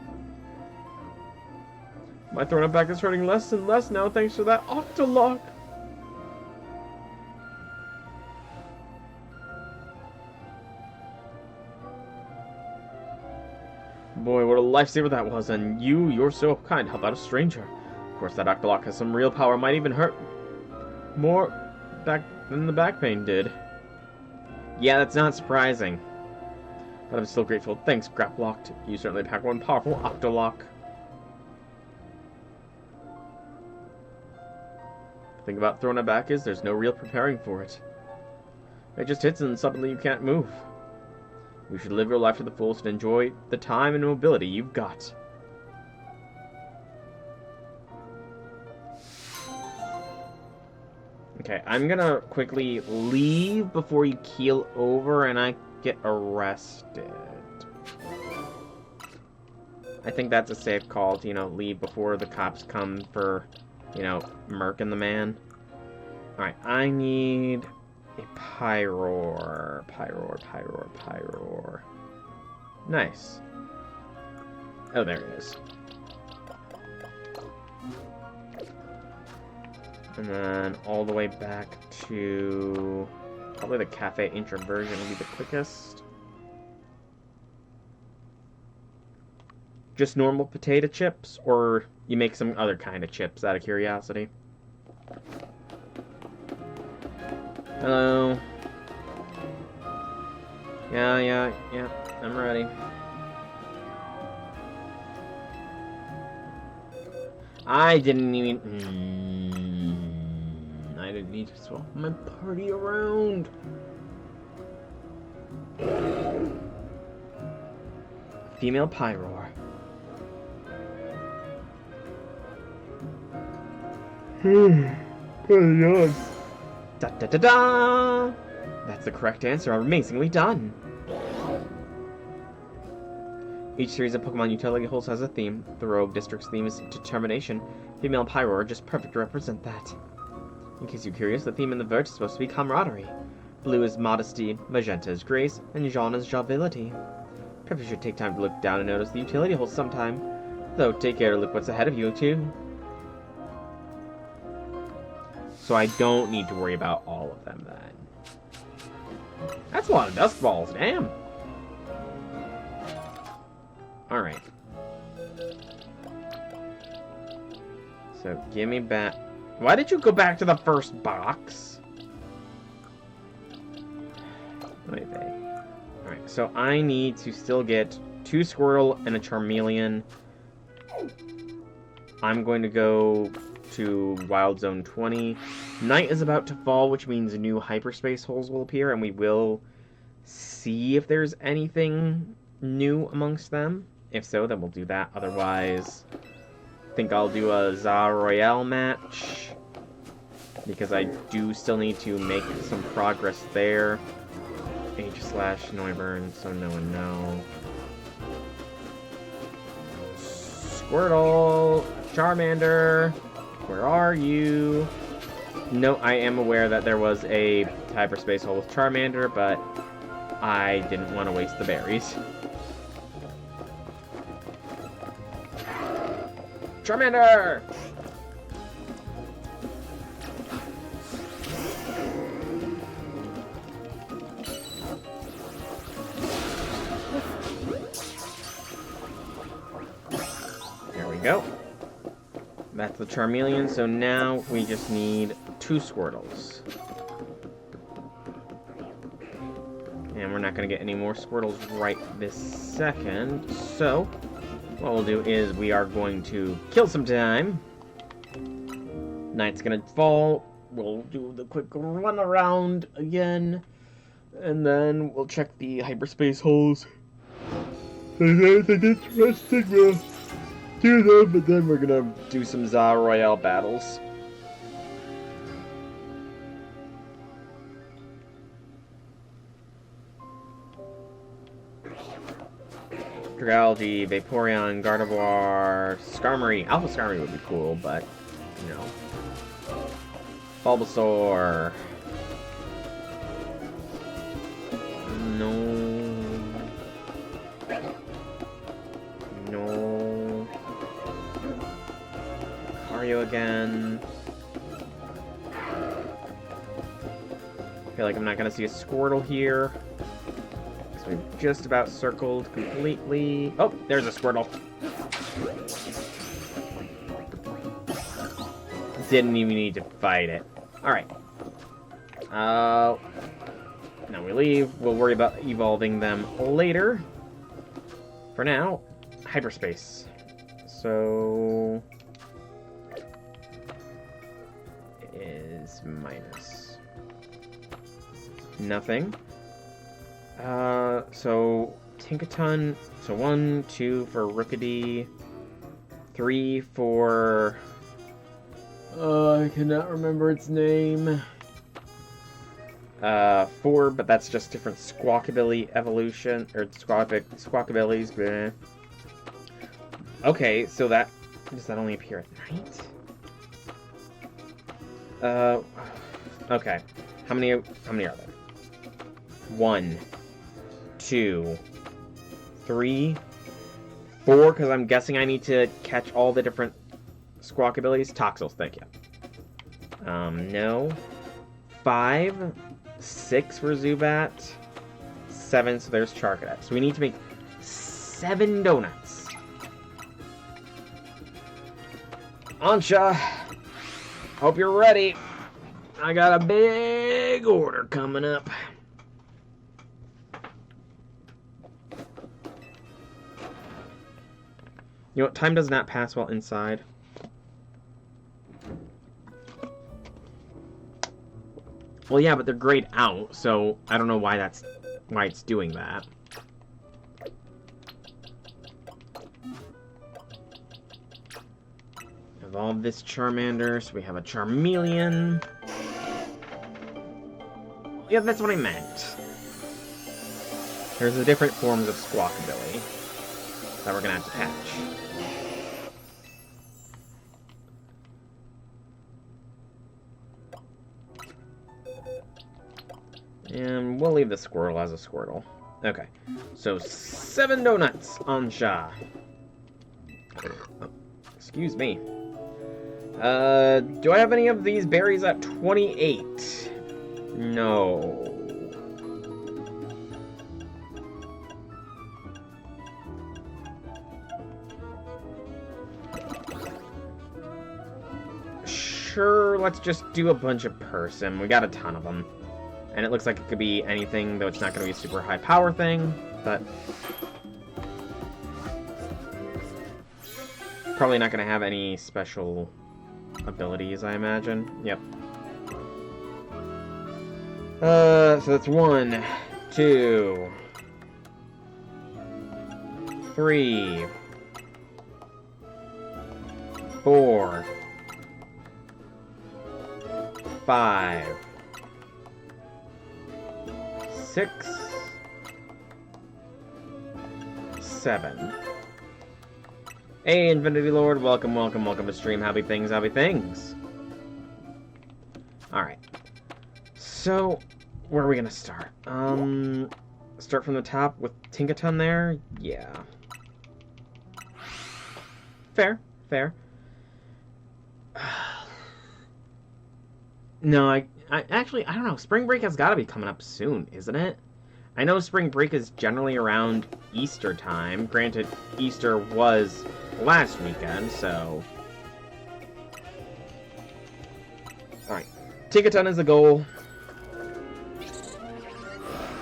My thrown back is hurting less and less now thanks to that Octolock. Boy, what a lifesaver that was, and you're so kind, help out a stranger. Of course, that Octolock has some real power, might even hurt more back than the back pain did. Yeah, that's not surprising. But I'm still grateful. Thanks, Graplocked. You certainly pack one powerful Octolock. The thing about throwing it back is there's no real preparing for it. It just hits and suddenly you can't move. You should live your life to the fullest and enjoy the time and mobility you've got. Okay, I'm gonna quickly leave before you keel over and I get arrested. I think that's a safe call to, leave before the cops come for, murking the man. Alright, I need a Pyroar. Pyroar. Nice. Oh, there it is. And then all the way back to... probably the Cafe Introversion will be the quickest. Just normal potato chips, or you make some other kind of chips out of curiosity? Hello. Yeah, I'm ready. I didn't need to swap my party around. Female Pyroar. Da da da da! That's the correct answer. Amazingly done. Each series of Pokemon utility holes has a theme. The Rogue District's theme is determination. Female Pyroar are just perfect to represent that. In case you're curious, the theme in the verge is supposed to be camaraderie. Blue is modesty, magenta is grace, and jaune is joviality. Perhaps you should take time to look down and notice the utility holes sometime. Though, take care to look what's ahead of you, too. So I don't need to worry about all of them, then. That's a lot of dust balls, damn! Alright. So, give me back... Why did you go back to the first box? Alright, so I need to still get 2 Squirtle and a Charmeleon. I'm going to go to Wild Zone 20. Night is about to fall, which means new hyperspace holes will appear, and we will see if there's anything new amongst them. If so, then we'll do that. Otherwise, I think I'll do a Za Royale match, because I do still need to make some progress there. H/Noivern, so no and no. Squirtle! Charmander! Where are you? No, I am aware that there was a hyperspace hole with Charmander, but I didn't want to waste the berries. Charmander! There we go. That's the Charmeleon, so now we just need 2 Squirtles. And we're not going to get any more Squirtles right this second, so what we'll do is we are going to kill some time. Night's going to fall. We'll do the quick run around again, and then we'll check the hyperspace holes. There's anything interesting, do them, but then we're gonna do some Za Royale battles. Dragalge, Vaporeon, Gardevoir, Skarmory. Alpha Skarmory would be cool, but, you know. Bulbasaur. No. No. Lucario again. I feel like I'm not gonna see a Squirtle here. So we've just about circled completely. Oh, there's a Squirtle. Didn't even need to fight it. Alright. Now we leave. We'll worry about evolving them later. For now, Hyperspace. So... is minus. Nothing. So Tinkaton. So 1, 2 for Rookidee. 3 for... I cannot remember its name. 4, but that's just different Squawkabilly evolution, or Squawkabillies. Bleh. Okay, so that... does that only appear at night? Okay. How many are there? 1, 2, 3, 4, because I'm guessing I need to catch all the different Squawkabillies. Toxels, thank you. No. 5, 6 for Zubat. 7, so there's Charcadet. So we need to make 7 donuts. Ansha, hope you're ready. I got a big order coming up. You know what? Time does not pass while inside. Well, yeah, but they're grayed out, so I don't know why it's doing that. Evolve this Charmander, so we have a Charmeleon. Yeah, that's what I meant. There's the different forms of Squawkabilly that we're gonna have to catch. And we'll leave the Squirtle as a Squirtle. Okay. So 7 donuts on Sha. Oh, excuse me. Do I have any of these berries at 28? No. Sure, let's just do a bunch of Persim. We got a ton of them. And it looks like it could be anything, though it's not going to be a super high power thing, but... probably not going to have any special abilities, I imagine. Yep. So that's 1, 2, 3, 4, 5, 6, 7. Hey, Infinity Lord, welcome to stream. Happy things. Alright. So, where are we gonna start? Start from the top with Tinkaton there? Yeah. Fair. No, I actually, I don't know. Spring break has got to be coming up soon, isn't it? I know spring break is generally around Easter time. Granted, Easter was last weekend, so... Alright. Tinkaton is the goal.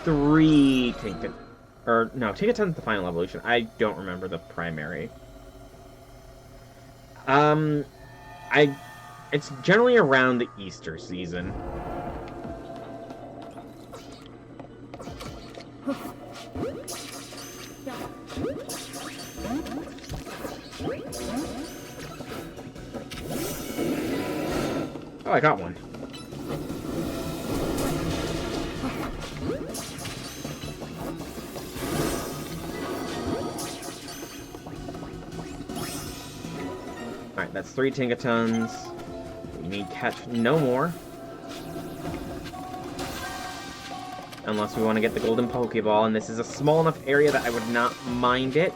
3 Tinkaton... Or, no, Tinkaton's the final evolution. I don't remember the primary. It's generally around the Easter season. Oh, I got one. Alright, that's 3 Tinkatons. We need catch no more. Unless we want to get the golden Pokeball, and this is a small enough area that I would not mind it.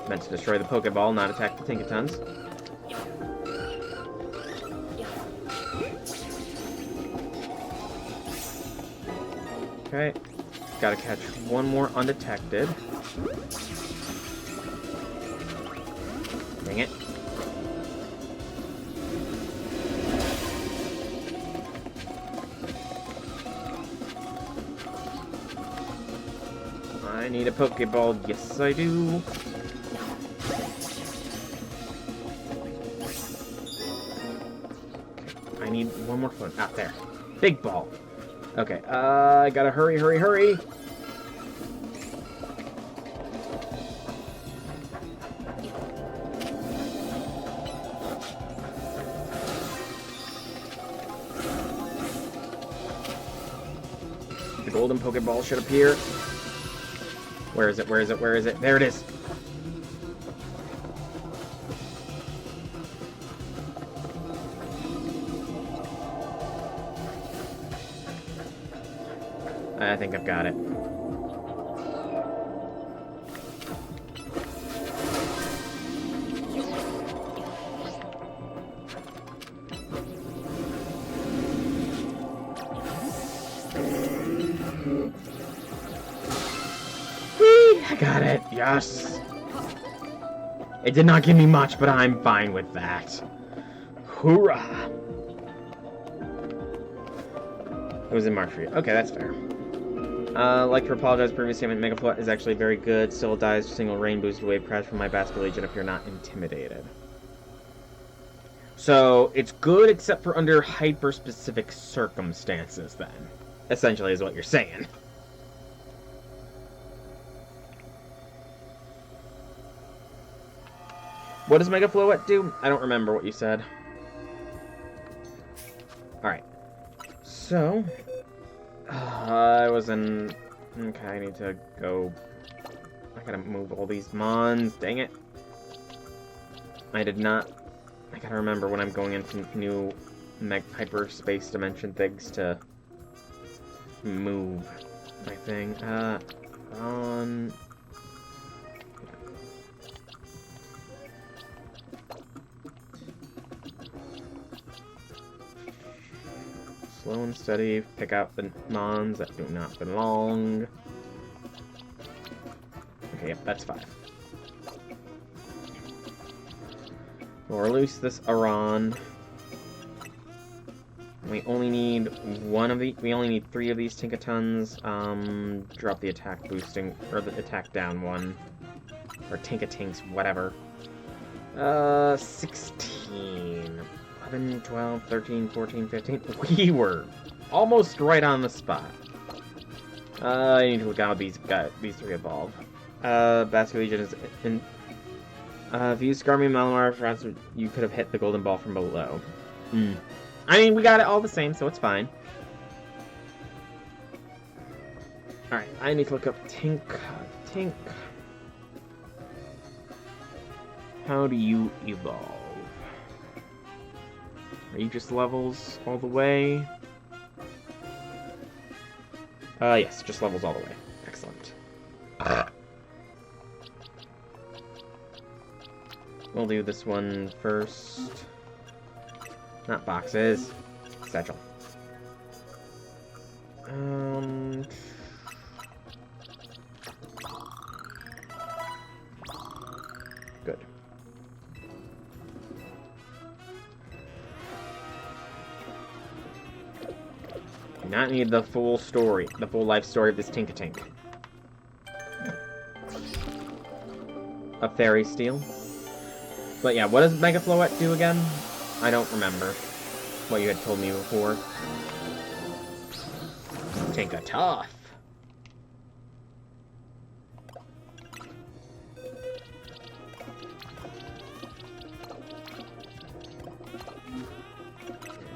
Meant to destroy the Pokeball, not attack the Tinkatons. Okay. Gotta catch one more undetected. Dang it. I need a Pokeball. Yes, I do. I need one more foot. Ah, there. Big ball. Okay, I gotta hurry, hurry, hurry! The golden Pokeball should appear. Where is it? Where is it? Where is it? There it is! I think I've got it. Whee! I got it. Yes. It did not give me much, but I'm fine with that. Hoorah! It was in Marshall. Okay, that's fair. Like to apologize, previous statement, Mega Float is actually very good. Still dies single rain boosted wave crash from my Basket Legion if you're not intimidated. So, it's good except for under hyper-specific circumstances, then. Essentially is what you're saying. What does Mega Float do? I don't remember what you said. Alright. So... I was in... Okay, I need to go... I gotta move all these mons. Dang it. I did not... I gotta remember when I'm going into new hyperspace dimension things to move my thing. On... Slow and steady, pick out the mons that do not belong. Okay, yep, that's 5. We'll release this Aron. We only need we only need 3 of these Tinkatons. Drop the attack boosting, or the attack down one. Or Tinkatinks, whatever. 16. 11, 12, 13, 14, 15. We were almost right on the spot. I need to look out these 3 evolve. Basket Legion is in. If you scar me, Malamar, perhaps you could have hit the golden ball from below. I mean, we got it all the same, so it's fine. Alright, I need to look up Tink. How do you evolve? Are you just levels all the way? Yes, just levels all the way. Excellent. We'll do this one first. Not boxes. Satchel. Good. Do not need the full story, the full life story of this Tinkatink. A fairy steel. But yeah, what does Mega Float do again? I don't remember what you had told me before. Tinka tough.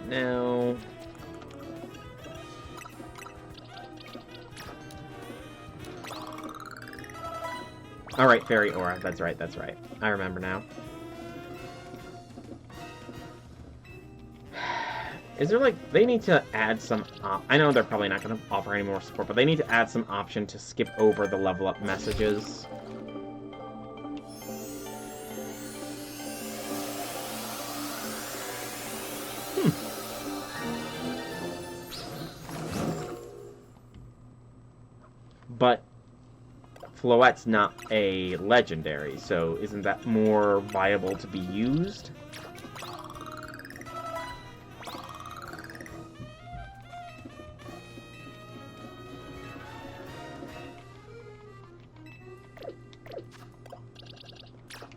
Now... Alright, Fairy Aura. That's right, that's right. I remember now. Is there, like... They need to add some... I know they're probably not going to offer any more support, but they need to add some option to skip over the level up messages. But Floette's not a legendary, so isn't that more viable to be used?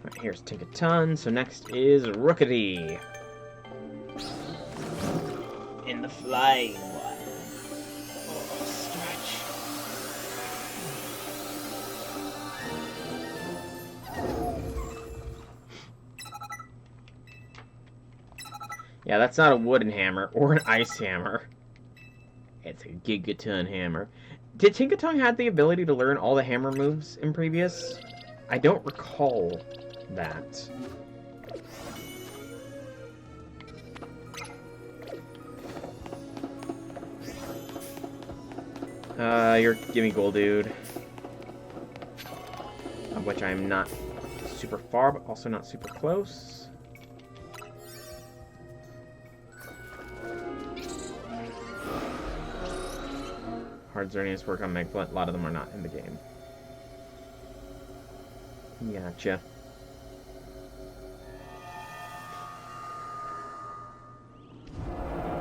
Right, here's Tinkaton, so next is Rookity. In the flying one. Oh, stretch. Yeah, that's not a wooden hammer or an ice hammer. It's a Gigaton hammer. Did Tinkaton have the ability to learn all the hammer moves in previous? I don't recall that. You're gimme gold, dude. Of which I'm not super far, but also not super close. Hard Xerneas work on Megflint. A lot of them are not in the game. Gotcha.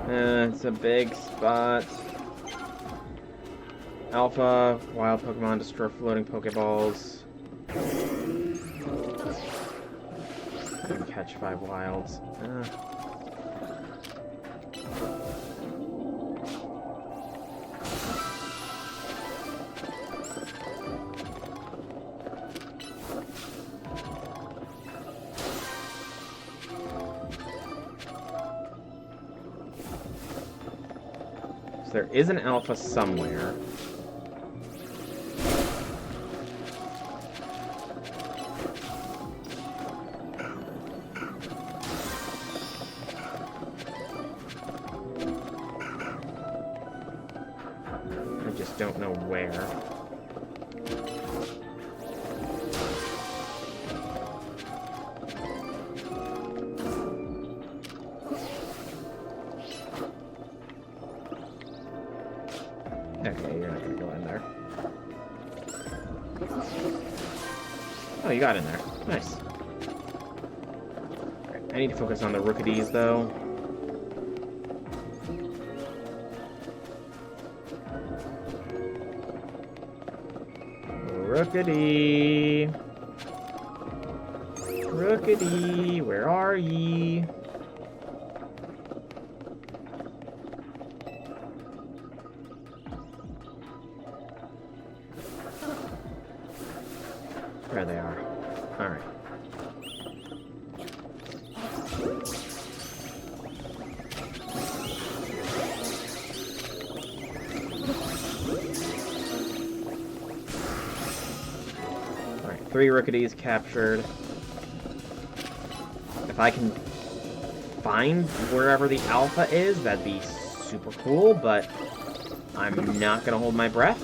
It's a big spot. Alpha, wild Pokemon, destroy floating Pokeballs. I can catch 5 wilds. So there is an alpha somewhere. Don't know where. Okay, you're not gonna go in there. Oh, you got in there. Nice. Right, I need to focus on the Rookities, though. Rookity! Rookity, where are ye? There they are. Alright. Alright, 3 Rookities captured. If I can find wherever the alpha is, that'd be super cool, but I'm not gonna hold my breath.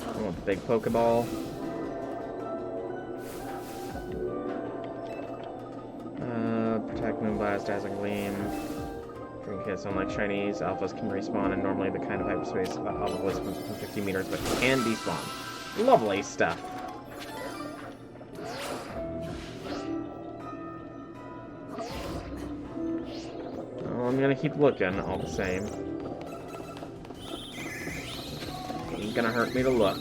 I want the big Pokeball. Protect, Moonblast, Dazzling Gleam. Drink hits, unlike Chinese, alphas can respawn, and normally the kind of hyperspace alpha was from 50 meters, but can despawn. Lovely stuff. Well, I'm gonna keep looking, all the same. Ain't gonna hurt me to look.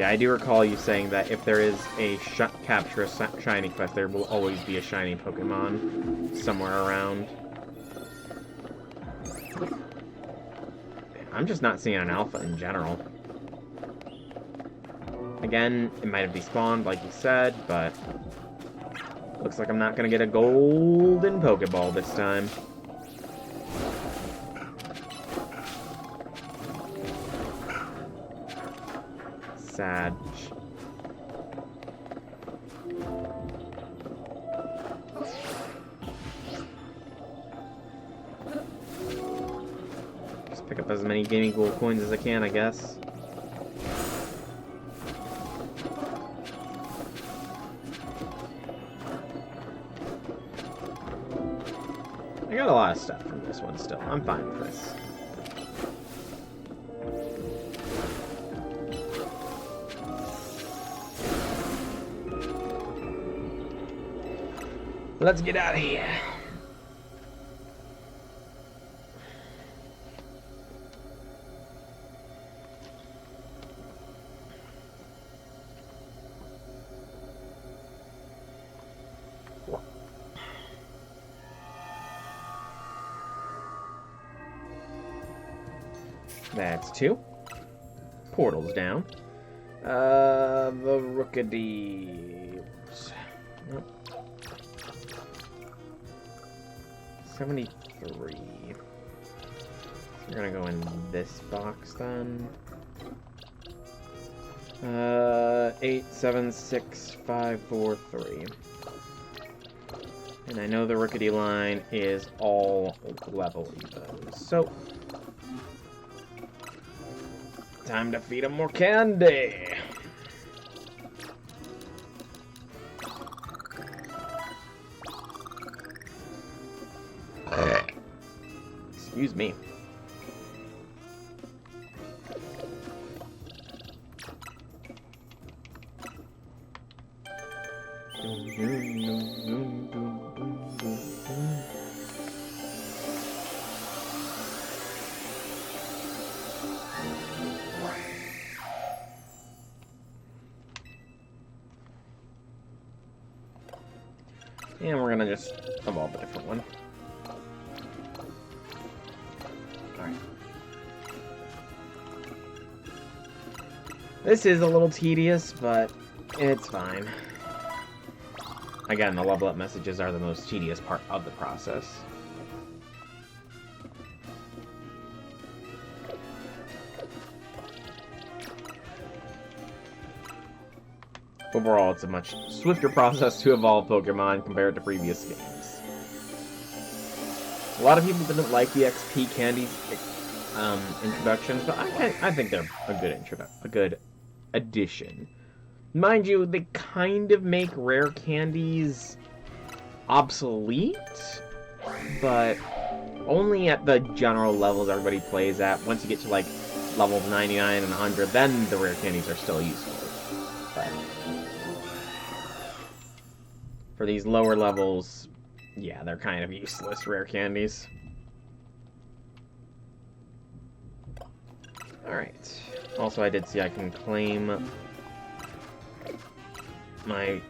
Yeah, I do recall you saying that if there is a capture a shiny quest, there will always be a shiny Pokemon somewhere around. I'm just not seeing an alpha in general. Again, it might have despawned, like you said, but looks like I'm not going to get a golden Pokeball this time. Sad. Just pick up as many Gaming Gold coins as I can, I guess. I got a lot of stuff from this one still. I'm fine with this. Let's get out of here. That's 2. Portal's down. The Rookadees. Nope. 73. We're gonna go in this box then. 876543. And I know the Rookadee line is all level evos, so time to feed them more candy. Excuse me. And we're gonna just evolve a different one. Alright. This is a little tedious, but it's fine. Again, the level up messages are the most tedious part of the process. Overall, it's a much swifter process to evolve Pokemon compared to previous games. A lot of people didn't like the XP candies introductions, but I think they're a good addition. Mind you, they kind of make rare candies obsolete, but only at the general levels everybody plays at. Once you get to like levels 99 and 100, then the rare candies are still useful. But for these lower levels, yeah, they're kind of useless rare candies. Alright. Also, I did see I can claim my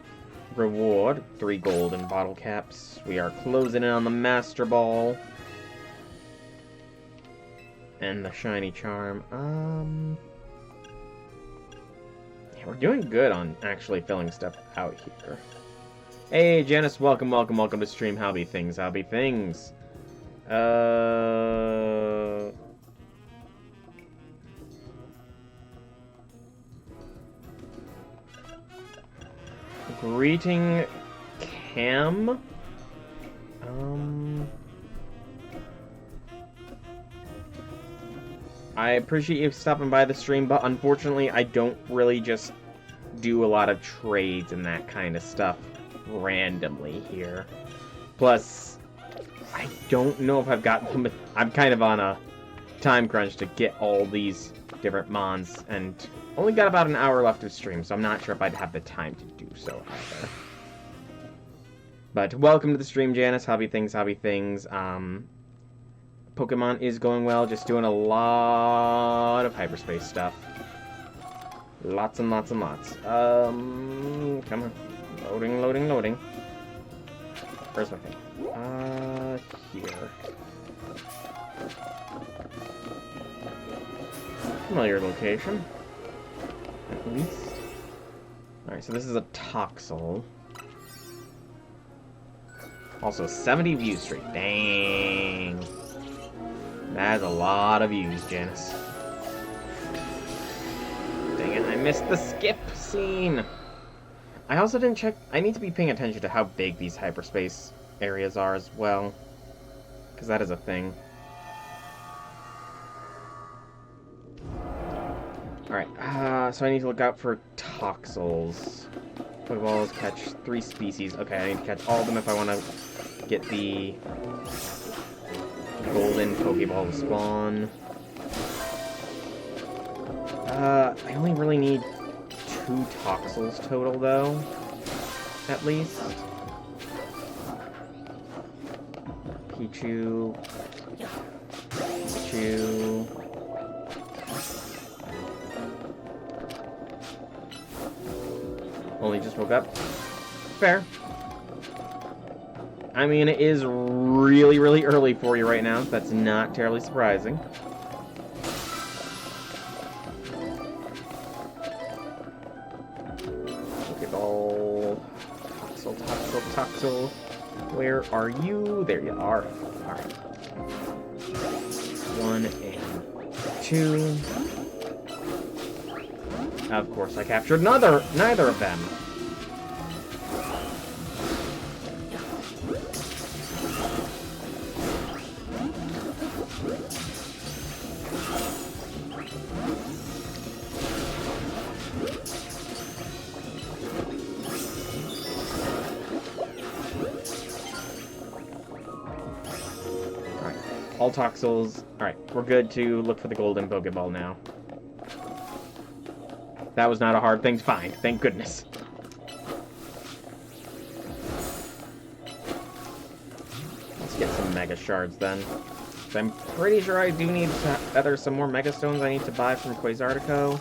reward, 3 golden bottle caps. We are closing in on the Master Ball. And the Shiny Charm. Yeah, we're doing good on actually filling stuff out here. Hey, Janice, welcome to stream. How be things? Greeting Cam. I appreciate you stopping by the stream, but unfortunately I don't really just do a lot of trades and that kind of stuff randomly here. Plus, I don't know if I've got... I'm kind of on a time crunch to get all these different mons, and only got about an hour left of stream, so I'm not sure if I'd have the time to do so either. But welcome to the stream, Janice. Hobby things. Pokemon is going well, just doing a lot of Hyperspace stuff. Lots and lots and lots. Come on. Loading, loading, loading. Where's my thing? Here. Familiar location. At least. Alright, so this is a Toxel. Also, 70 view streak. Dang. That's a lot of views, Janice. Dang it, I missed the skip scene. I also didn't check. I need to be paying attention to how big these hyperspace areas are as well. Because that is a thing. Alright, so I need to look out for Toxels. Pokeballs catch 3 species. Okay, I need to catch all of them if I want to get the golden Pokeball to spawn. I only really need 2 Toxels total, though. At least. Pichu. Pichu. Only just woke up. Fair. I mean, it is really, really early for you right now. So that's not terribly surprising. Pokeball. Toxel, Toxel, Toxel. Where are you? There you are. Alright. 1 and 2. Of course, I captured neither of them. Alright, all Toxels. Alright, we're good to look for the golden Pokeball now. That was not a hard thing to find, thank goodness. Let's get some Mega Shards then. I'm pretty sure I do need to... There's some more Mega Stones I need to buy from Quasartico.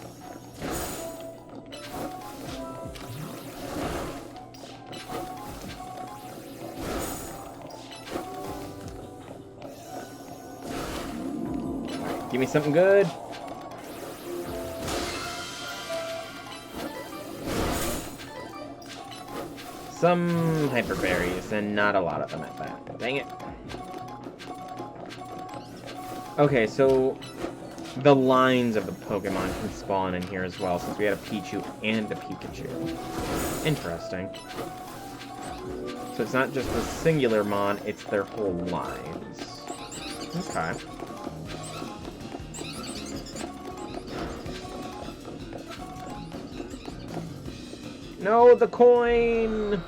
Right, give me something good. Some Hyper Berries, and not a lot of them at that. Dang it. Okay, so the lines of the Pokemon can spawn in here as well, since we had a Pichu and a Pikachu. Interesting. So it's not just a singular mon, it's their whole lines. Okay. No, the coin!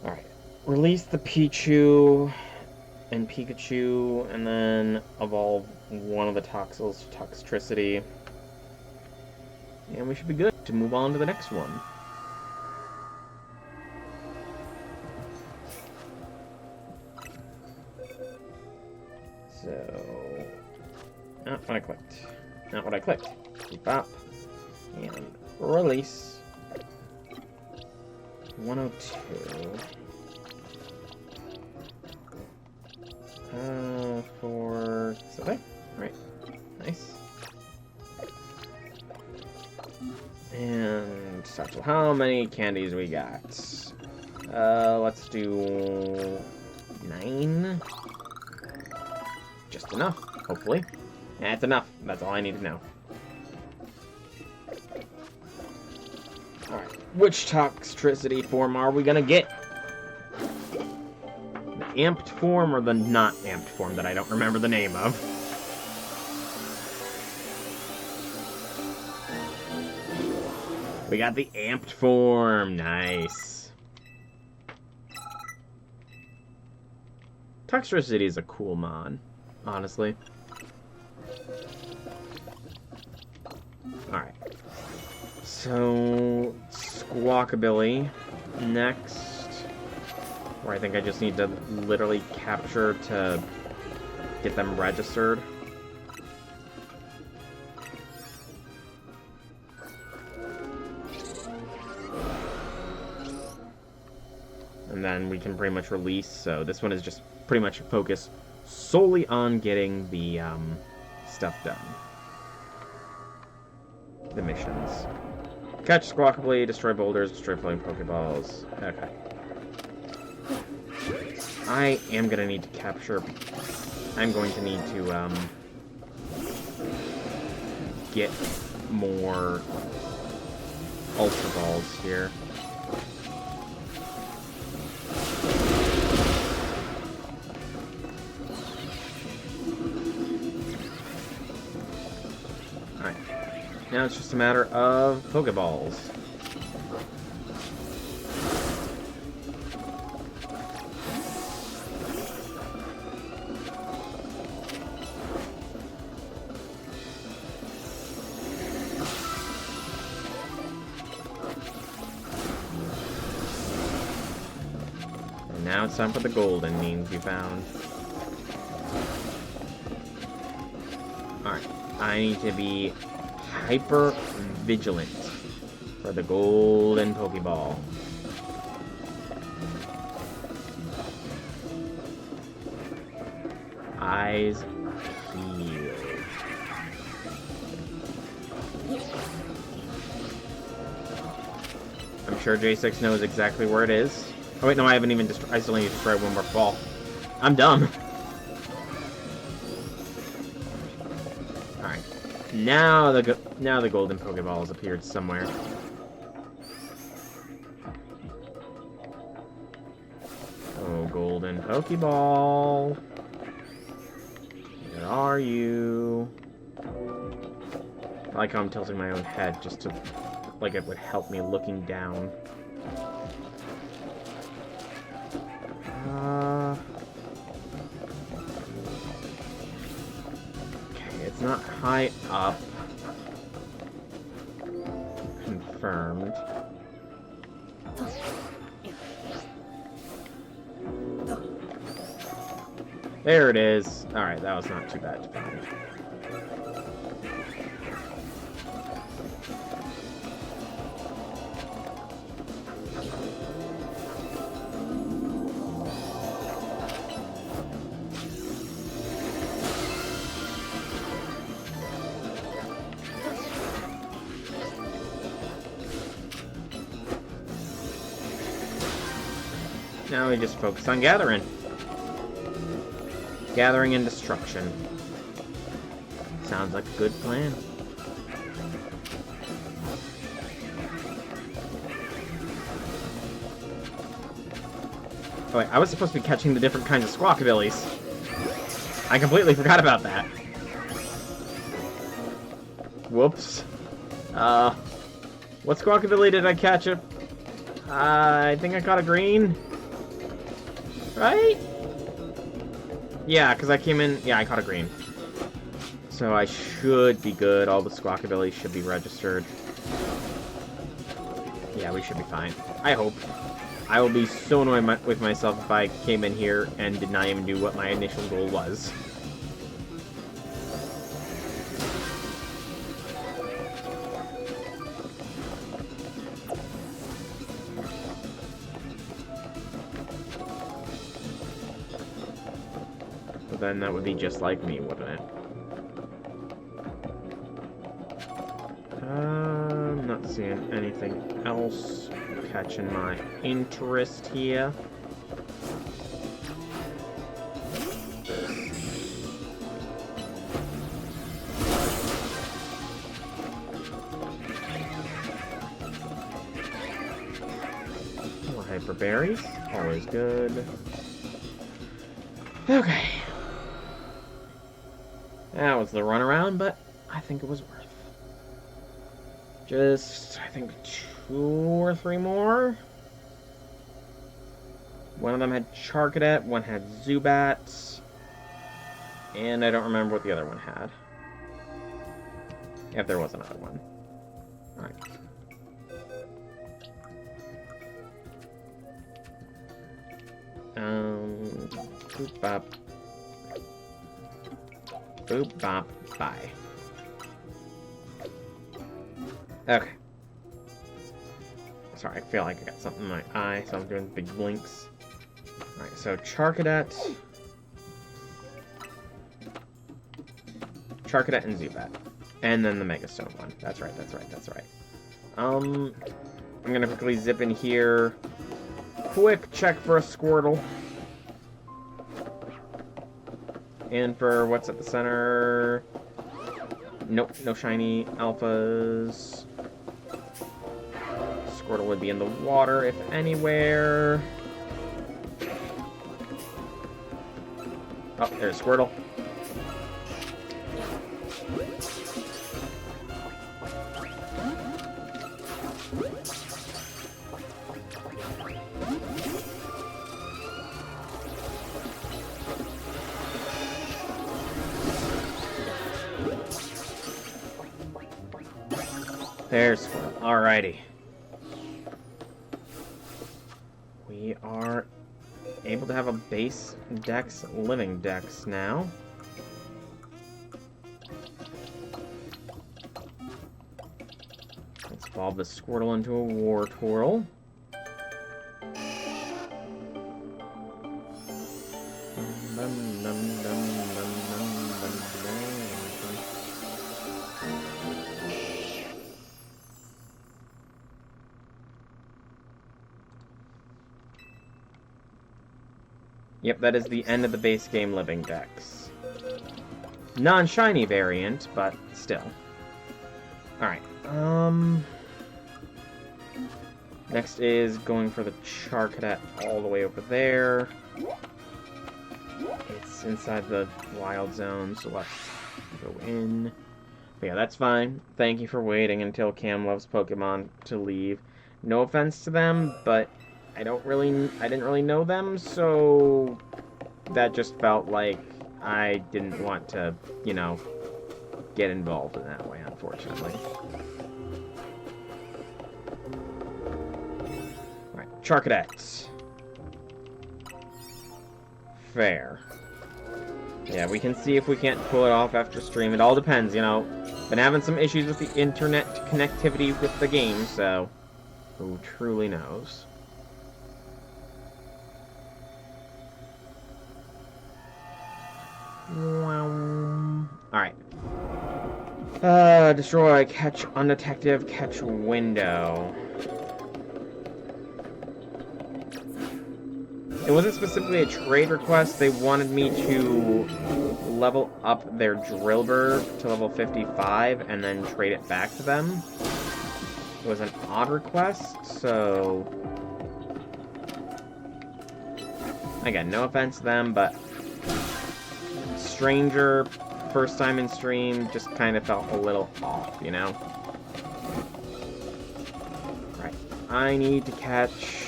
Alright. Release the Pichu and Pikachu, and then evolve one of the Toxels to Toxtricity. And we should be good to move on to the next one. So... Not what I clicked. Not what I clicked. Keep up. And release 102 for okay, right, nice. And Satchel, how many candies we got? Let's do 9. Just enough, hopefully. That's enough. That's all I need to know. Alright, which Toxtricity form are we gonna get? The amped form or the not amped form that I don't remember the name of? We got the amped form, nice. Toxtricity is a cool mon, honestly. Alright. So, Squawkabilly next, where I think I just need to literally capture to get them registered. And then we can pretty much release, so this one is just pretty much focused solely on getting the stuff done. The missions. Catch Squawkably, destroy boulders, destroy floating Pokeballs. Okay. I am gonna need to capture... I'm going to need to, get more Ultra Balls here. Alright. Now it's just a matter of Pokeballs. And now it's time for the golden means we found. Alright. I need to be hyper vigilant for the golden Pokeball. Eyes peeled. I'm sure J6 knows exactly where it is. Oh wait, no, I haven't even I still need to destroy one more ball. I'm dumb. Alright. Now the golden Pokeball has appeared somewhere. Oh, golden Pokeball. Where are you? I like how I'm tilting my own head just to, like it would help me looking down. Okay, it's not high up. Confirmed. There it is. Alright, that was not too bad to find. Now we just focus on gathering. Gathering and destruction. Sounds like a good plan. Oh wait, I was supposed to be catching the different kinds of Squawkabillies. I completely forgot about that. Whoops. What Squawkabilly did I catch? I think I caught a green. Right? Yeah, because I came in... Yeah, I caught a green. So I should be good. All the Squawkabillies should be registered. Yeah, we should be fine. I hope. I will be so annoyed with myself if I came in here and did not even do what my initial goal was. Then that would be just like me, wouldn't it? I'm not seeing anything else catching my interest here. More hyper berries, always good. Okay. That was the runaround, but I think it was worth. Just, I think, 2 or 3 more. One of them had Charcadet, one had Zubat, and I don't remember what the other one had. If there was another one. Alright. Boop bop. Boop bop bye. Sorry, I feel like I got something in my eye, so I'm doing big blinks. Alright, so Charcadet. Charcadet and Zubat. And then the Megastone one. That's right, that's right, that's right. I'm gonna quickly zip in here. Quick check for a Squirtle. And for what's at the center. Nope, no shiny alphas. Squirtle would be in the water, if anywhere. Oh, there's Squirtle. There's Squirtle. Alrighty. We are able to have a base dex, living dex now. Let's evolve the Squirtle into a Wartortle. Yep, that is the end of the base game living dex. Non-shiny variant, but still. Alright, next is going for the Charcadet all the way over there. It's inside the wild zone, so let's go in. But yeah, that's fine. Thank you for waiting until Cam Loves Pokemon to leave. No offense to them, but I didn't really know them, so that just felt like I didn't want to, you know, get involved in that way, unfortunately. Alright, Charcadet. Fair. Yeah, we can see if we can't pull it off after stream. It all depends, you know. Been having some issues with the internet connectivity with the game, so who truly knows? Alright. Destroy, catch undetective, catch window. It wasn't specifically a trade request. They wanted me to level up their Drillbur to level 55 and then trade it back to them. It was an odd request, so again, no offense to them, but stranger, first time in stream, just kind of felt a little off, you know? Right, I need to catch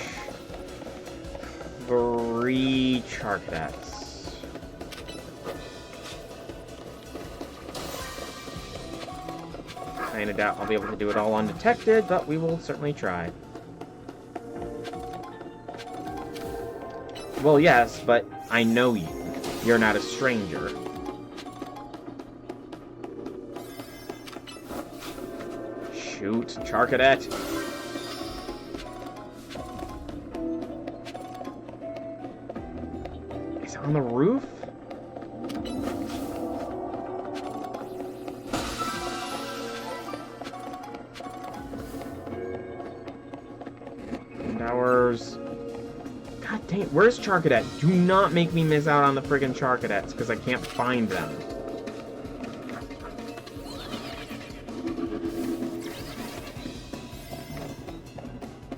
3 Charcadets. I kinda doubt I'll be able to do it all undetected, but we will certainly try. Well, yes, but I know you. You're not a stranger. Shoot, Charcadet. Is it on the roof? Towers. God dang it, where's Charcadet? Do not make me miss out on the friggin' Charcadets, because I can't find them.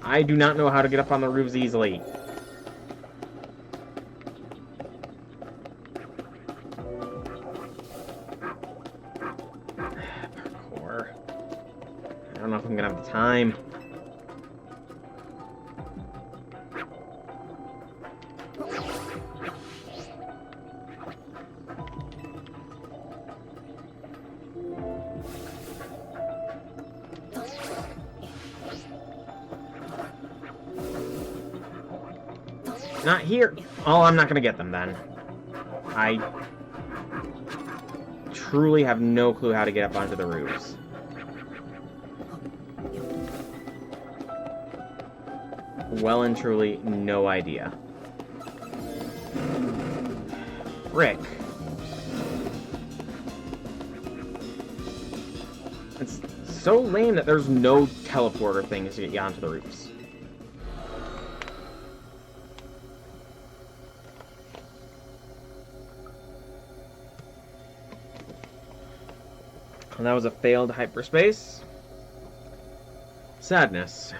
I do not know how to get up on the roofs easily. Parkour. I don't know if I'm gonna have the time. Not here. Oh, I'm not gonna get them then. I truly have no clue how to get up onto the roofs. well and truly no idea. Frick. It's so lame that there's no teleporter things to get you onto the roofs. And that was a failed hyperspace. Sadness.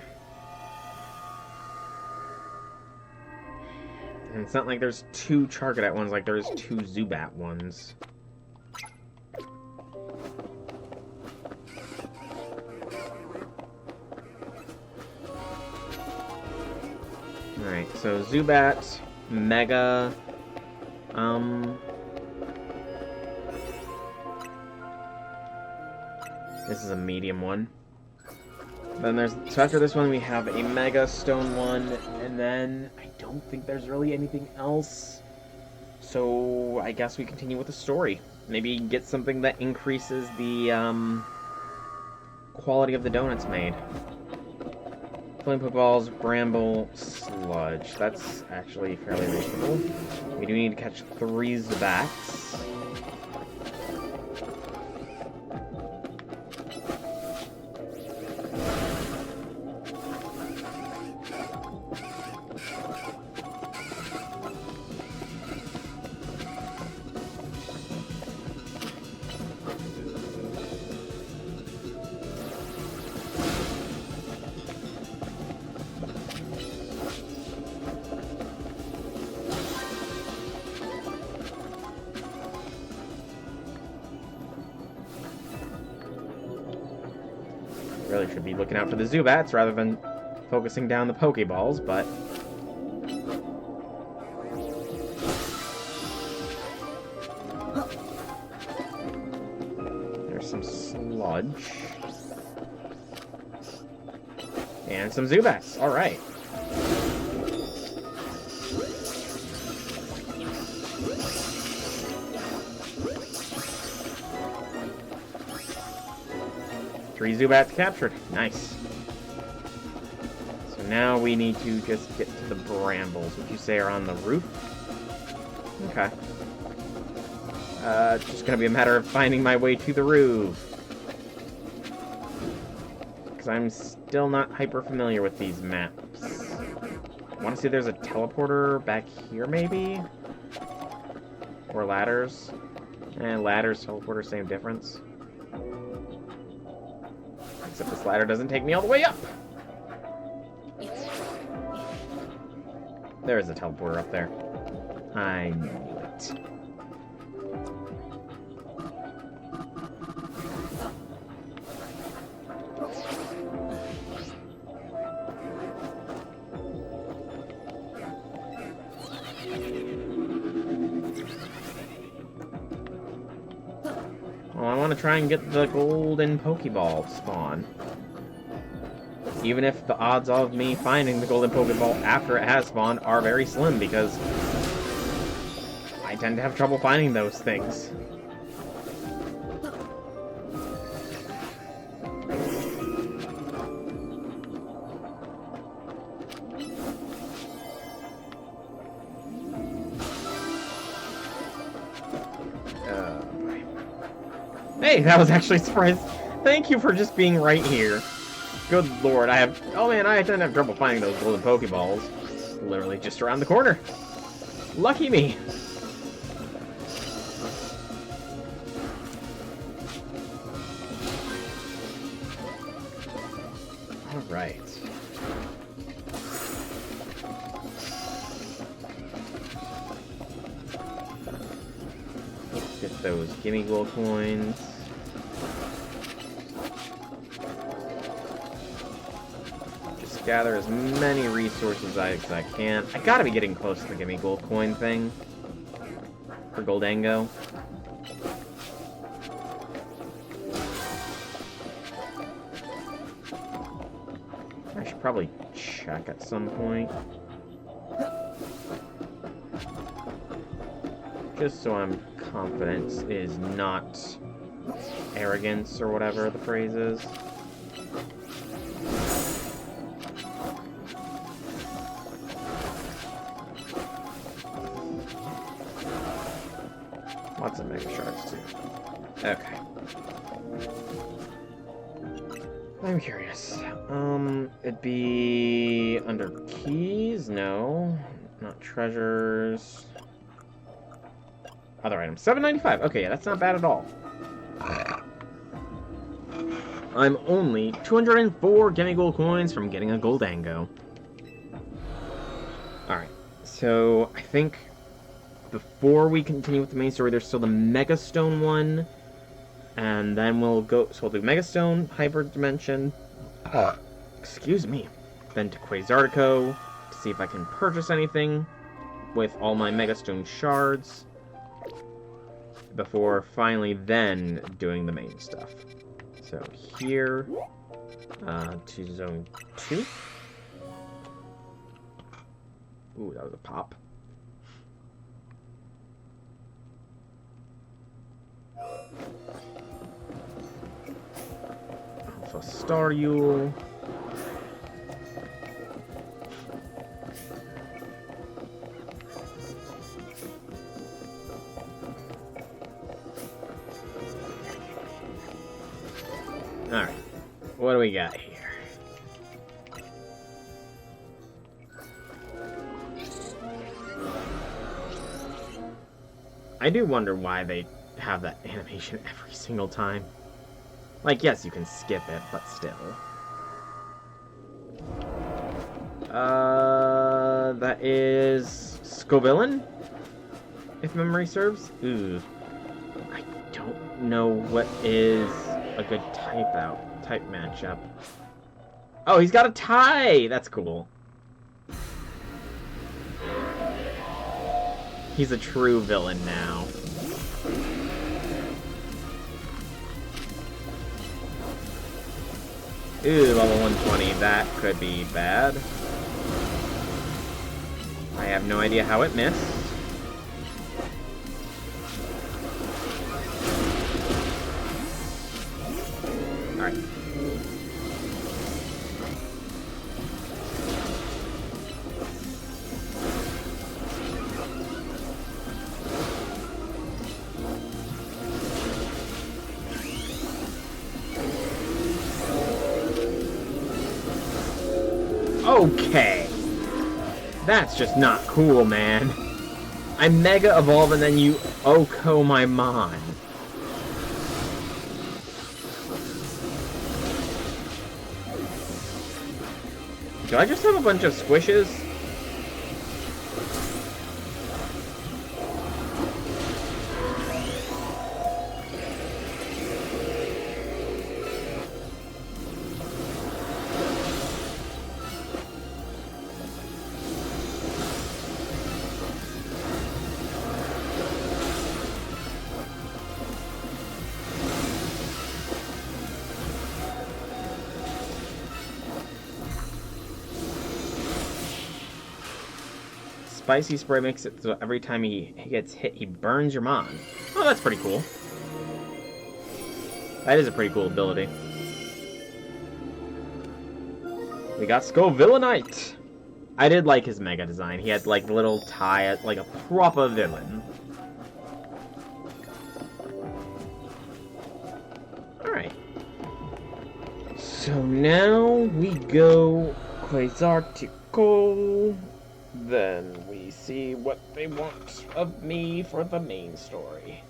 And it's not like there's 2 Charcadet ones like there's 2 Zubat ones. Alright, so Zubat, Mega, this is a medium one. Then so after this one we have a Mega Stone one, and then I don't think there's really anything else. So I guess we continue with the story. Maybe get something that increases the quality of the donuts made. Flame Pokeballs, Bramble, Sludge. That's actually fairly reasonable. We do need to catch 3 Zubats. Really should be looking out for the Zubats rather than focusing down the Pokeballs, but... There's some Sludge. And some Zubats. Alright. Three Zubats captured. Nice. So now we need to just get to the Brambles, which you say are on the roof. Okay. It's just gonna be a matter of finding my way to the roof. Because I'm still not hyper familiar with these maps. I want to see if there's a teleporter back here, maybe? Or ladders? Ladders, teleporter, same difference. Except this ladder doesn't take me all the way up. There is a teleporter up there. I knew it. Well, I want to try and get the golden Pokeball spawn. Even if the odds of me finding the golden Pokeball after it has spawned are very slim, because I tend to have trouble finding those things. Hey, that was actually a surprise. Thank you for just being right here. Good lord, oh man, I tend to have trouble finding those golden Pokeballs. Literally just around the corner. Lucky me. Alright. Let's get those Gimme Gold coins. Gather as many resources as I can. I gotta be getting close to the Gimme Gold coin thing. For Goldango. I should probably check at some point. Just so I'm confident is not arrogance or whatever the phrase is. Mega Shards too. Okay. I'm curious. It'd be under keys? No. Not treasures. Other items. $7.95. Okay, yeah, that's not bad at all. I'm only 204 gimme gold coins from getting a Goldango. Alright, so I think before we continue with the main story, there's still the Megastone one. And then we'll go, so we'll do Megastone, Hyper Dimension, excuse me, then to Quasartico, to see if I can purchase anything with all my Megastone shards, before finally then doing the main stuff. So here, to Zone 2. Ooh, that was a pop. Alpha Starule. Alright, what do we got here? I do wonder why they have that animation every single time. Like, yes, you can skip it, but still. That is Scovillain, if memory serves. Ooh. I don't know what is a good type matchup. Oh, he's got a tie! That's cool. He's a true villain now. Ooh, level 120. That could be bad. I have no idea how it missed. Alright. Okay. That's just not cool, man. I Mega Evolve and then you Oko my Mon. Do I just have a bunch of squishes? Spicy Spray makes it so every time he gets hit, he burns your Mon. Oh, that's pretty cool. That is a pretty cool ability. We got Scovillainite! I did like his Mega design. He had, like, the little tie, like a proper villain. Alright. So now we go Quasartico. Then we see what they want of me for the main story.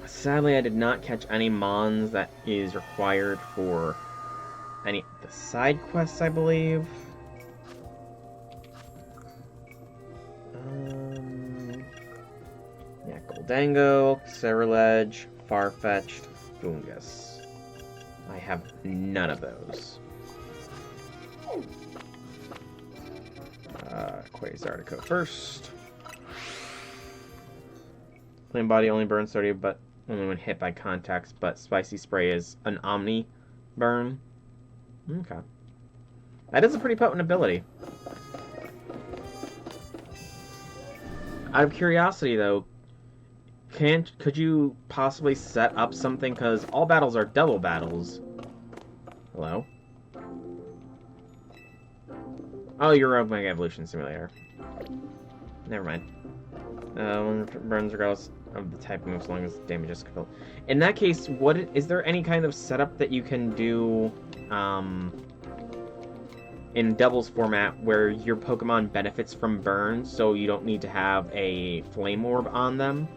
Sadly, I did not catch any Mons that is required for any of the side quests, I believe. Yeah, Goldango, Cerulege, Farfetch'd, Foongus. I have none of those. Quasartico first. Flame Body only burns 30, but only when hit by contacts, but Spicy Spray is an Omni burn. Okay. That is a pretty potent ability. Out of curiosity, though, could you possibly set up something? Because all battles are double battles. Hello? Oh, you're Rogue Mega Evolution Simulator. Never mind. Burns regardless of the type move, as long as damage is killed. In that case, what is there any kind of setup that you can do in doubles format where your Pokemon benefits from burns, so you don't need to have a flame orb on them?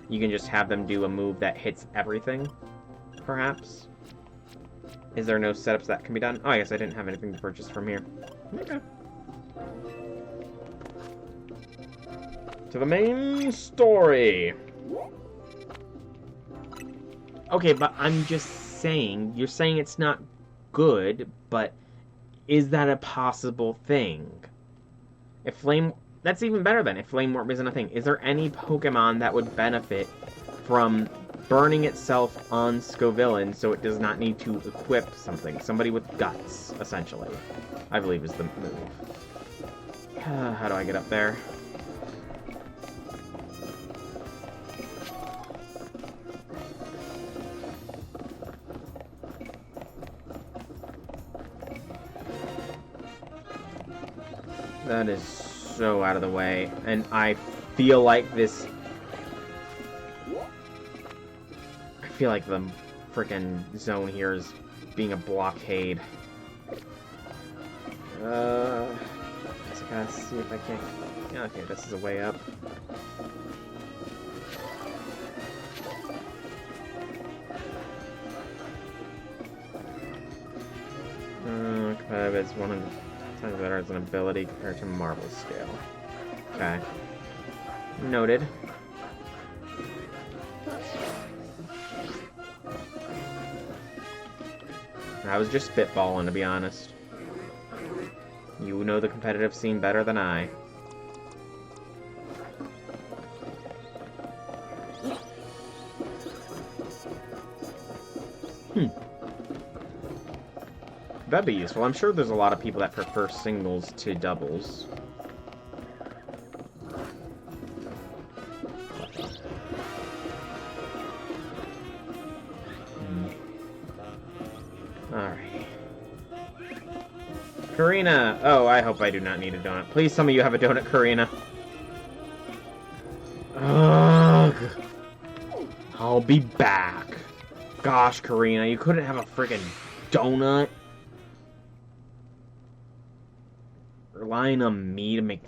You can just have them do a move that hits everything, perhaps? Is there no setups that can be done? Oh, I guess I didn't have anything to purchase from here. Okay. To the main story. Okay, but I'm just saying, you're saying it's not good, but is that a possible thing? If Flame... That's even better then, if Flame Warp isn't a thing. Is there any Pokemon that would benefit from burning itself on Scovillain so it does not need to equip something? Somebody with guts, essentially, I believe is the move. How do I get up there? That is so out of the way, and I feel like this... I feel like the frickin' zone here is being a blockade. I guess I gotta see if I can... Yeah, okay, this is a way up. Competitive is 100 times better as an ability compared to Marble Scale. Okay. Noted. I was just spitballing, to be honest. You know the competitive scene better than I. That'd be useful. I'm sure there's a lot of people that prefer singles to doubles. Alright. Karina! Oh, I hope I do not need a donut. Please tell me you have a donut, Karina. Ugh. I'll be back. Gosh, Karina, you couldn't have a friggin' donut? Relying on me to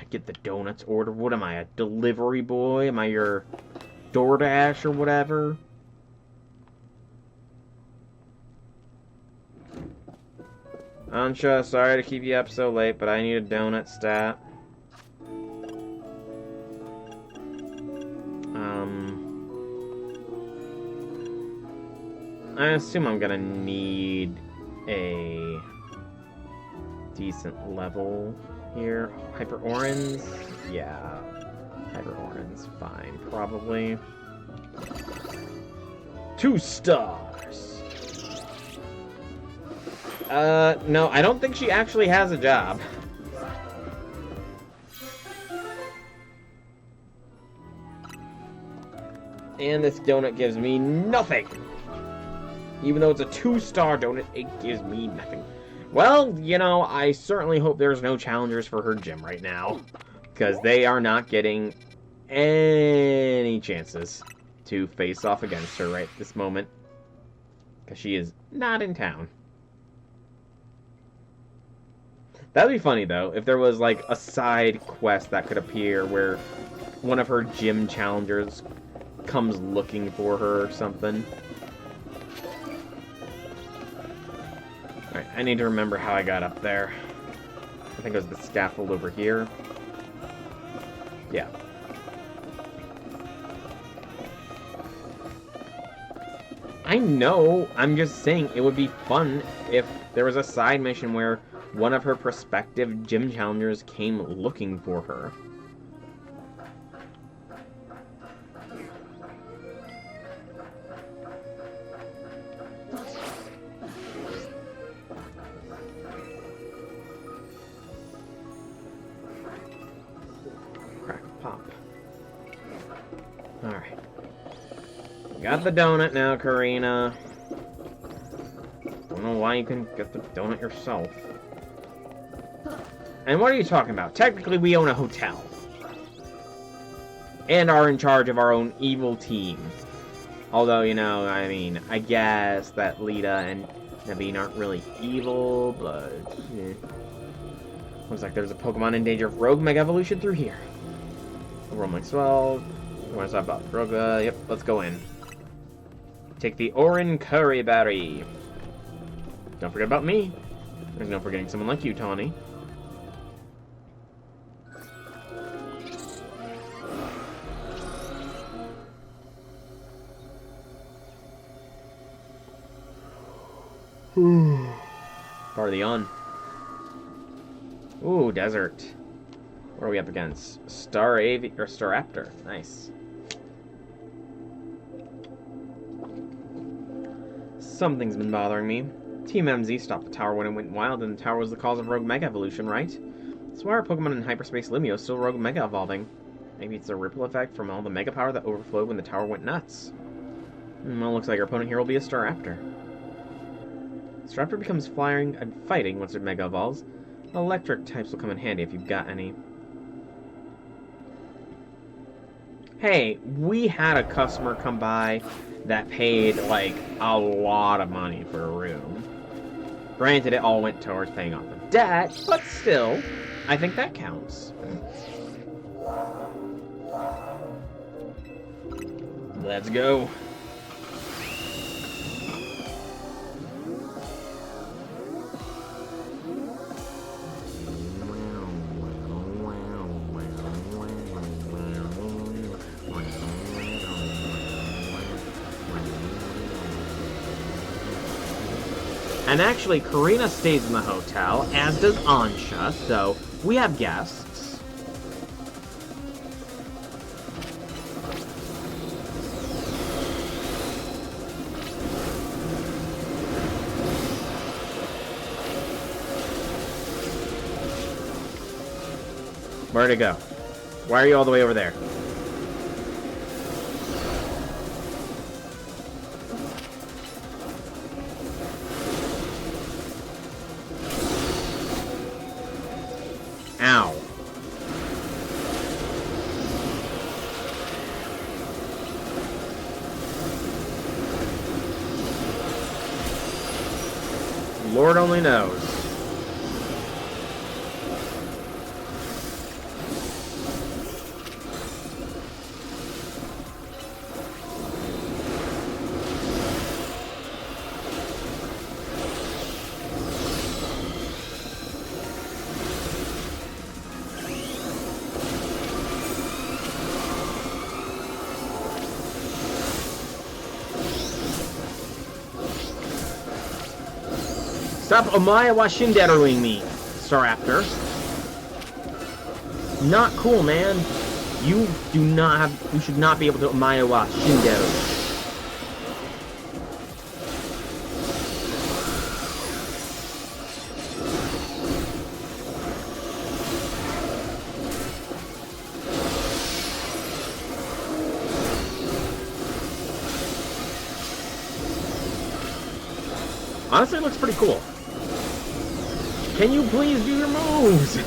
get the donuts ordered? What am I, a delivery boy? Am I your DoorDash or whatever? Ansha, sorry to keep you up so late, but I need a donut stat. I assume I'm gonna need a decent level here. Hyper Orange? Yeah. Hyper Orange, fine, probably. 2 stars! No, I don't think she actually has a job. And this donut gives me nothing! Even though it's a 2-star donut, it gives me nothing. Well, you know, I certainly hope there's no challengers for her gym right now. Because they are not getting any chances to face off against her right this moment. Because she is not in town. That'd be funny, though, if there was, like, a side quest that could appear where one of her gym challengers comes looking for her or something. Alright, I need to remember how I got up there. I think it was the scaffold over here. Yeah. I know, I'm just saying it would be fun if there was a side mission where one of her prospective gym challengers came looking for her. Alright. Got the donut now, Karina. Don't know why you couldn't get the donut yourself. And what are you talking about? Technically, we own a hotel. and are in charge of our own evil team. Although, you know, I mean, I guess that Lita and Naveen aren't really evil, but... yeah. Looks like there's a Pokemon in danger of Rogue Mega Evolution through here. Overall Max 12. You want to talk about Rogue? Yep, let's go in. Take the Orin Curry Berry. Don't forget about me. There's no forgetting someone like you, Tawny. Farthy on. Ooh, desert. What are we up against? Staraptor. Nice. Something's been bothering me. Team MZ stopped the tower when it went wild, and the tower was the cause of Rogue Mega Evolution, right? So why are Pokemon in Hyperspace Lumiose still Rogue Mega evolving? Maybe it's a ripple effect from all the Mega Power that overflowed when the tower went nuts. Well, looks like our opponent here will be a Staraptor. Staraptor becomes flying and fighting once it Mega evolves. Electric types will come in handy if you've got any. Hey, we had a customer come by that paid, like, a lot of money for a room. Granted, it all went towards paying off the debt, but still, I think that counts. Let's go. And actually, Karina stays in the hotel, as does Ansha, so we have guests. Where'd it go? Why are you all the way over there? Ow. Lord only knows. Stop Omaewa Shinderuing me, Staraptor. Not cool, man. You should not be able to Omaewa Shinderu. Honestly, it looks pretty cool. Can you please do your moves?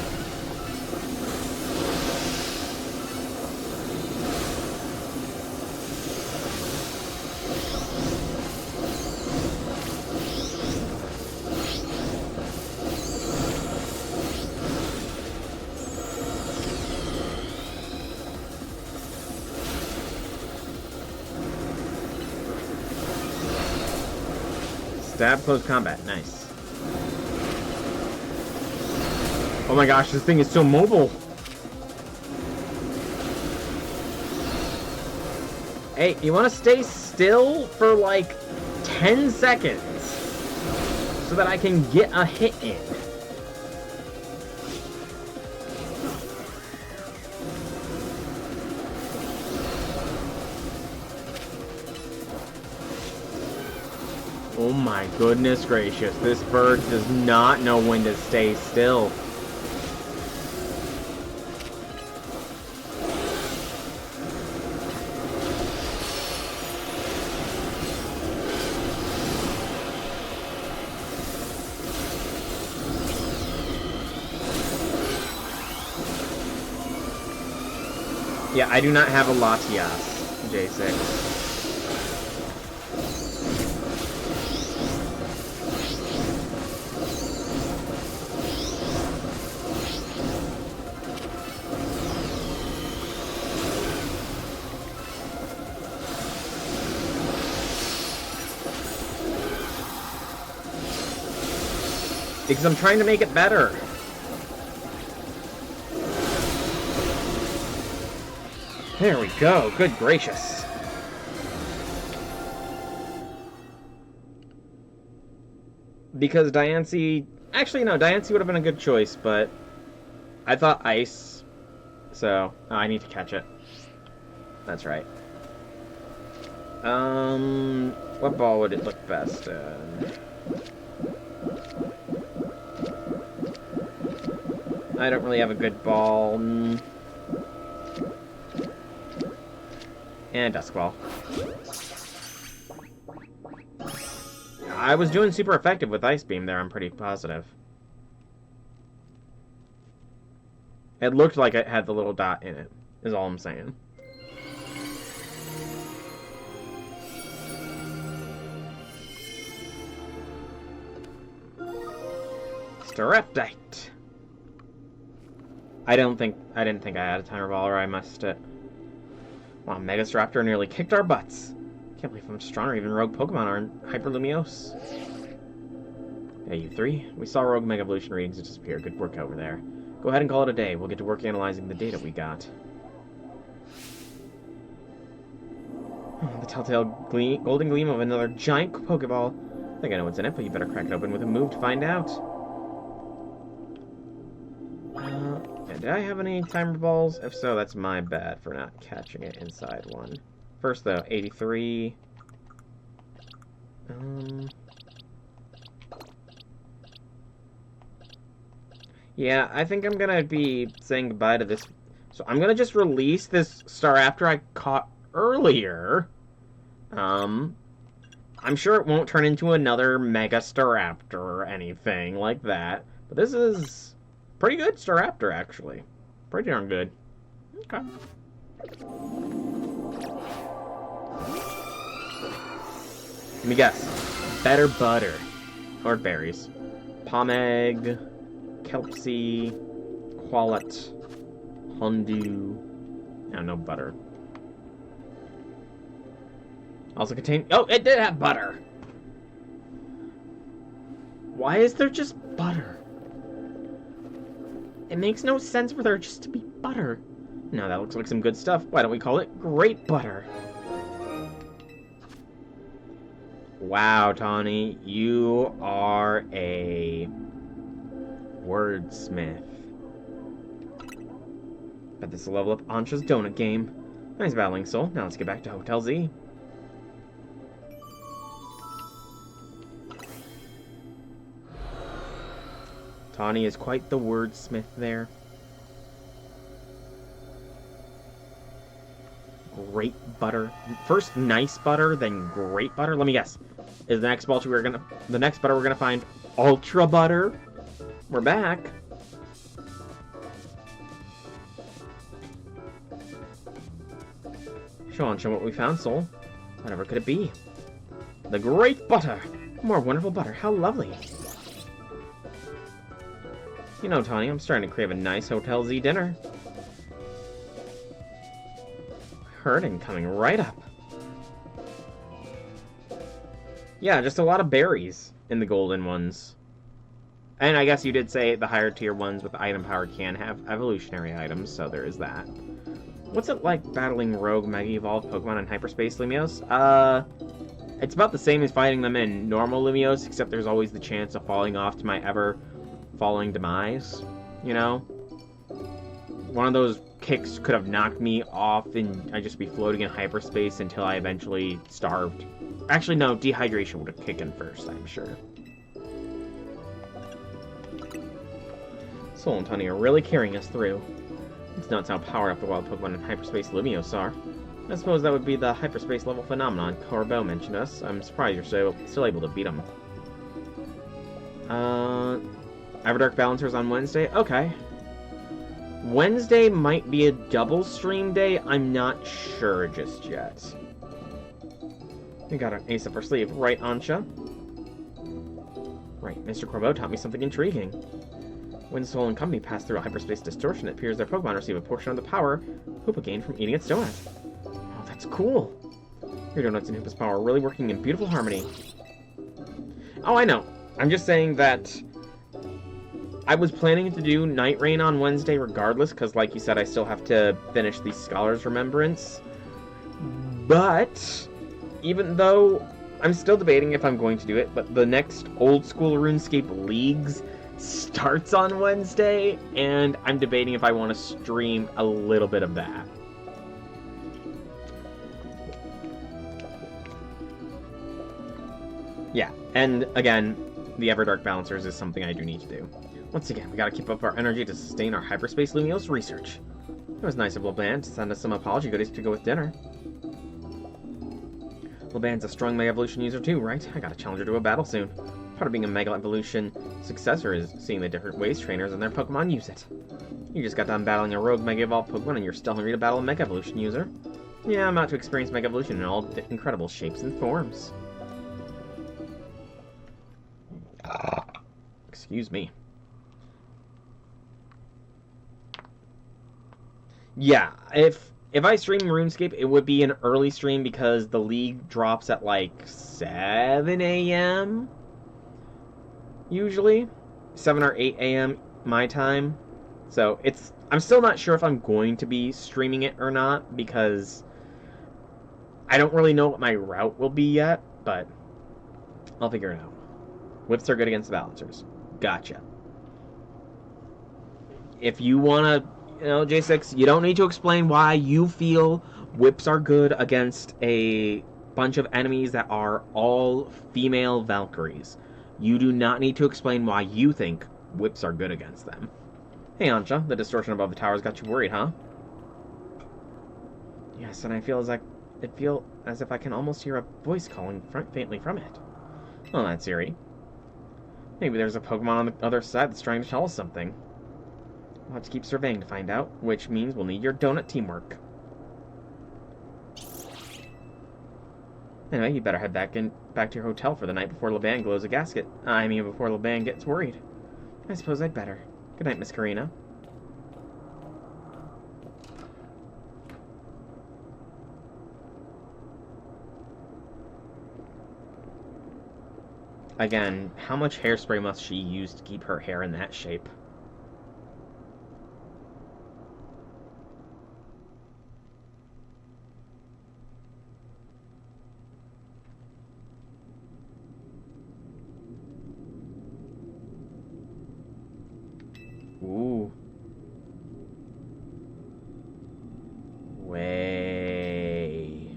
Stab close combat, nice. Oh my gosh, this thing is so mobile. Hey, you want to stay still for like 10 seconds so that I can get a hit in? Oh my goodness gracious, this bird does not know when to stay still. Yeah, I do not have a Latias, J6. Because I'm trying to make it better. There we go. Good gracious. Because Diancie... Actually, no. Diancie would have been a good choice, but... I thought Ice. So, I need to catch it. That's right. What ball would it look best in? I don't really have a good ball. And Dusk Ball. I was doing super effective with Ice Beam there, I'm pretty positive. It looked like it had the little dot in it, is all I'm saying. Staraptite. I didn't think I had a timer ball, or I missed it. Wow, Mega Staraptor nearly kicked our butts. Can't believe I'm stronger. Even Rogue Pokemon aren't Hyper Lumiose. Hey, you three. We saw Rogue Mega Evolution readings disappear. Good work over there. Go ahead and call it a day. We'll get to work analyzing the data we got. The telltale golden gleam of another giant Pokeball. I think I know what's in it, but you better crack it open with a move to find out. Did I have any timer balls? If so, that's my bad for not catching it inside one. First, though, 83. Yeah, I think I'm gonna be saying goodbye to this. So I'm gonna just release this Staraptor I caught earlier. I'm sure it won't turn into another Mega Staraptor or anything like that. But this is... pretty good Staraptor, actually. Pretty darn good. Okay. Let me guess. Better butter. Or berries. Pomeg, Kelpsy, Qualit, Hondu. No butter. Also contain... oh, it did have butter! Why is there just butter? It makes no sense for there just to be butter. Now that looks like some good stuff. Why don't we call it Great Butter? Wow, Tawny, you are a wordsmith. Bet this will level up Ansha's donut game. Nice battling, Soul. Now let's get back to Hotel Z. Tawny is quite the wordsmith there. Great butter. First nice butter, then great butter. Let me guess. Is the next butter we're gonna find ultra butter? We're back. Show what we found, Soul. Whatever could it be? The great butter. More wonderful butter. How lovely. You know, Tawny, I'm starting to crave a nice Hotel Z dinner. Hurting coming right up. Yeah, just a lot of berries in the golden ones. And I guess you did say the higher tier ones with item power can have evolutionary items, so there is that. What's it like battling rogue Mega Evolved Pokemon in Hyperspace, Lumiose? It's about the same as fighting them in normal Lumiose, except there's always the chance of falling off to my ever-falling demise, you know? One of those kicks could have knocked me off and I'd just be floating in hyperspace until I eventually starved. Actually, no, dehydration would have kicked in first, I'm sure. Soul and Tawny are really carrying us through. It's nuts how powered up the wild Pokemon in Hyperspace Lumiose are. I suppose that would be the hyperspace level phenomenon Corbeau mentioned us. I'm surprised you're still able to beat them. Everdark Balancer's on Wednesday? Okay. Wednesday might be a double stream day. I'm not sure just yet. We got an ace up our sleeve, right, Ansha? Right, Mr. Corbeau taught me something intriguing. When Soul and company pass through a hyperspace distortion, it appears their Pokemon receive a portion of the power Hoopa gained from eating its donut. Oh, that's cool. Your donuts and Hoopa's power are really working in beautiful harmony. Oh, I know. I'm just saying that I was planning to do Night Rain on Wednesday regardless, because like you said, I still have to finish the Scholar's Remembrance. But even though I'm still debating if I'm going to do it, but the next Old School RuneScape Leagues starts on Wednesday, and I'm debating if I want to stream a little bit of that. Yeah, and again, the Everdark Balancers is something I do need to do. Once again, we gotta keep up our energy to sustain our Hyperspace Lumiose research. It was nice of LeBan to send us some apology goodies to go with dinner. LeBan's a strong Mega Evolution user too, right? I gotta challenge her to a battle soon. Part of being a Mega Evolution successor is seeing the different ways trainers and their Pokemon use it. You just got done battling a rogue Mega Evolved Pokemon and you're still hungry to battle a Mega Evolution user. Yeah, I'm out to experience Mega Evolution in all incredible shapes and forms. Excuse me. Yeah, if I stream RuneScape, it would be an early stream because the league drops at like 7 a.m. usually. 7 or 8 a.m. my time. So I'm still not sure if I'm going to be streaming it or not because I don't really know what my route will be yet, but I'll figure it out. Whips are good against the Balancers. Gotcha. If you want to, J6, you don't need to explain why you feel whips are good against a bunch of enemies that are all female Valkyries. You do not need to explain why you think whips are good against them. Hey, Ansha, the distortion above the towers got you worried, huh? Yes, and I feel as if I can almost hear a voice calling faintly from it. Well, that's eerie. Maybe there's a Pokemon on the other side that's trying to tell us something. We'll have to keep surveying to find out, which means we'll need your donut teamwork. Anyway, you better head back to your hotel for the night before LeBan glows a gasket. Before LeBan gets worried. I suppose I'd better. Good night, Miss Karina. Again, how much hairspray must she use to keep her hair in that shape? Ooh. Way.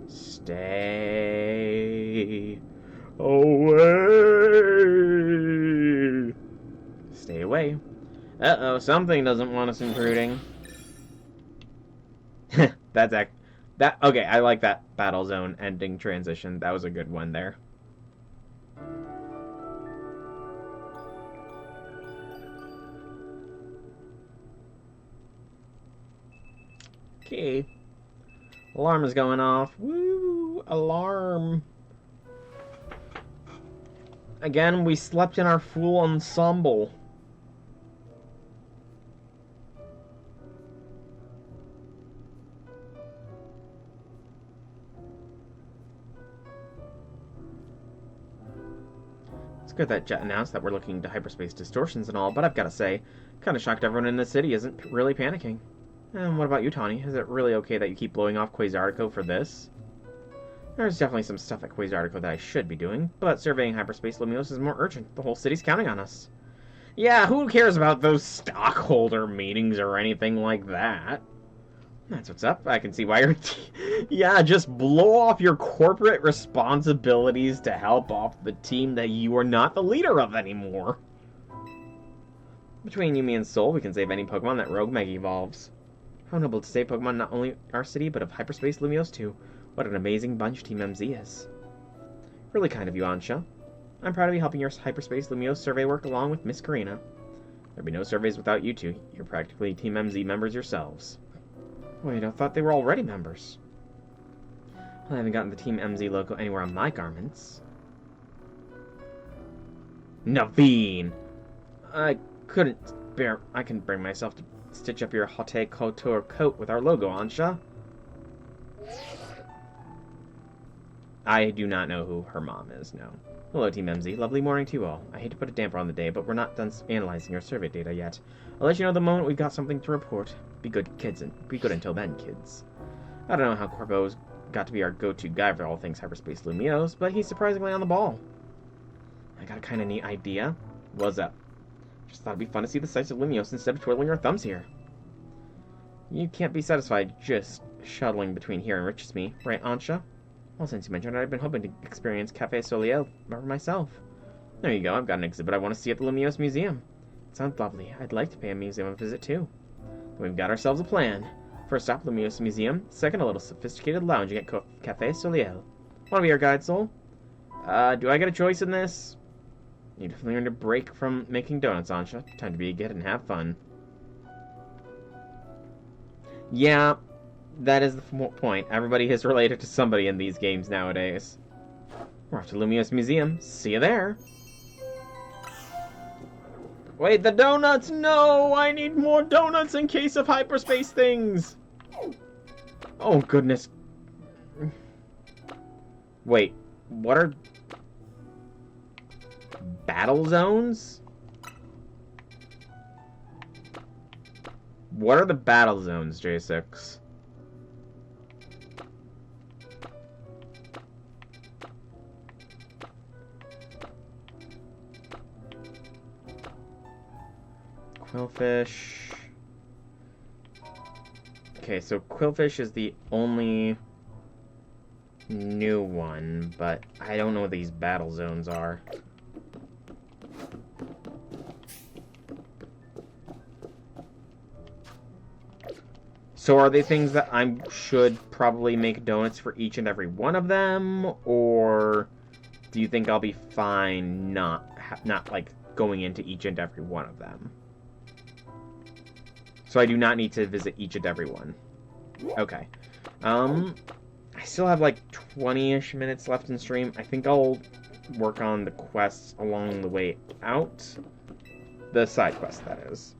Stay away. Stay away. Uh-oh, something doesn't want us intruding. Okay, I like that battle zone ending transition. That was a good one there. Okay. Alarm is going off. Woo! Alarm. Again, we slept in our full ensemble. It's good that Jet announced that we're looking into hyperspace distortions and all, but I've got to say, kind of shocked everyone in the city isn't really panicking. And what about you, Tawny? Is it really okay that you keep blowing off Quasartico for this? There's definitely some stuff at Quasartico that I should be doing, but surveying Hyperspace Lumiose is more urgent. The whole city's counting on us. Yeah, who cares about those stockholder meetings or anything like that? That's what's up. I can see why you're... Yeah, just blow off your corporate responsibilities to help off the team that you are not the leader of anymore. Between you, me, and Soul, we can save any Pokemon that Rogue Mega evolves. How noble to save Pokemon not only our city, but of Hyperspace Lumiose too. What an amazing bunch Team MZ is. Really kind of you, Ansha. I'm proud to be helping your Hyperspace Lumiose survey work along with Miss Karina. There'd be no surveys without you two. You're practically Team MZ members yourselves. Wait, I thought they were already members. I haven't gotten the Team MZ logo anywhere on my garments. Naveen! I couldn't bring myself to stitch up your haute couture coat with our logo, Ansha. I do not know who her mom is, no. Hello, Team MZ. Lovely morning to you all. I hate to put a damper on the day, but we're not done analyzing your survey data yet. I'll let you know the moment we've got something to report. Be good, kids, and be good until then, kids. I don't know how Corbo's got to be our go-to guy for all things Hyperspace Lumiose, but he's surprisingly on the ball. I got a kind of neat idea. What's up? Just thought it'd be fun to see the sights of Lumiose instead of twiddling our thumbs here. You can't be satisfied just shuttling between here and Richesme, right, Ansha? Well, since you mentioned it, I've been hoping to experience Café Soleil for myself. There you go, I've got an exhibit I want to see at the Lumiose Museum. It sounds lovely. I'd like to pay a museum a visit, too. We've got ourselves a plan. First stop, Lumiose Museum. Second, a little sophisticated lounging at Café Soleil. Want to be our guide, Soul? Do I get a choice in this? You definitely earned a break from making donuts, Ansha. Time to be a kid and have fun. Yeah, that is the point. Everybody is related to somebody in these games nowadays. We're off to Lumiose Museum. See you there. Wait, the donuts! No! I need more donuts in case of hyperspace things! Oh, goodness. Wait, what are... battle zones? What are the battle zones, J6? Quillfish. Okay, so Quillfish is the only new one, but I don't know what these battle zones are. So are they things that I should probably make donuts for each and every one of them, or do you think I'll be fine not like going into each and every one of them? So I do not need to visit each and every one. Okay. I still have like 20-ish minutes left in stream. I think I'll work on the quests along the way out. The side quest, that is.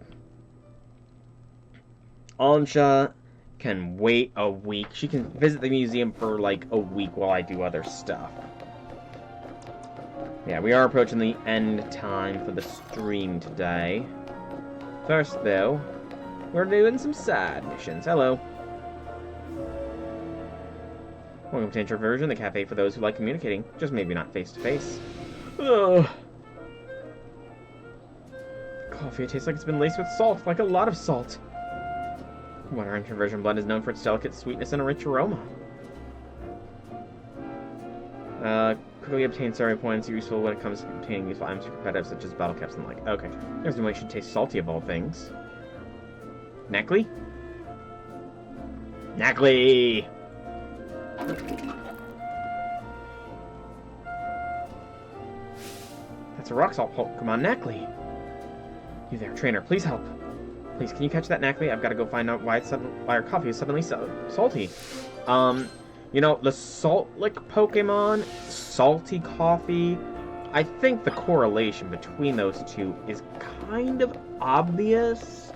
Ansha can wait a week. She can visit the museum for like a week while I do other stuff. Yeah, we are approaching the end time for the stream today. First, though, we're doing some side missions. Hello. Welcome to Introversion, the cafe for those who like communicating, just maybe not face-to-face. Ugh. Coffee tastes like it's been laced with salt, like a lot of salt. Our Introversion blend is known for its delicate sweetness and a rich aroma. Quickly obtain story points, useful when it comes to obtaining useful items for competitive, such as battle caps and the like. Okay. There's no way it should taste salty of all things. Neckley? Neckley! That's a rock salt Pokemon, Neckley! You there, trainer, please help. Please, can you catch that Neckley? I've got to go find out why our coffee is suddenly so salty. You know, the Salt Lick Pokemon, salty coffee, I think the correlation between those two is kind of obvious.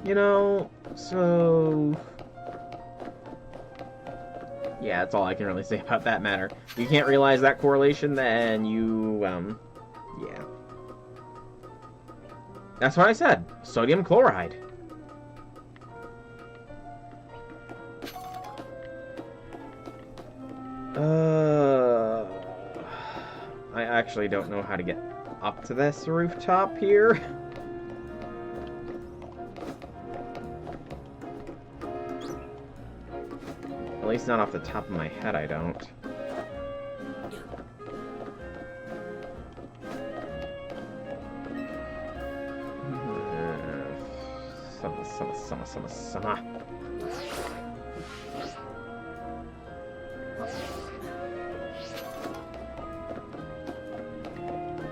You know, so... yeah, that's all I can really say about that matter. If you can't realize that correlation, then you, yeah. That's what I said. Sodium chloride. I actually don't know how to get up to this rooftop here. At least not off the top of my head, I don't. Summer.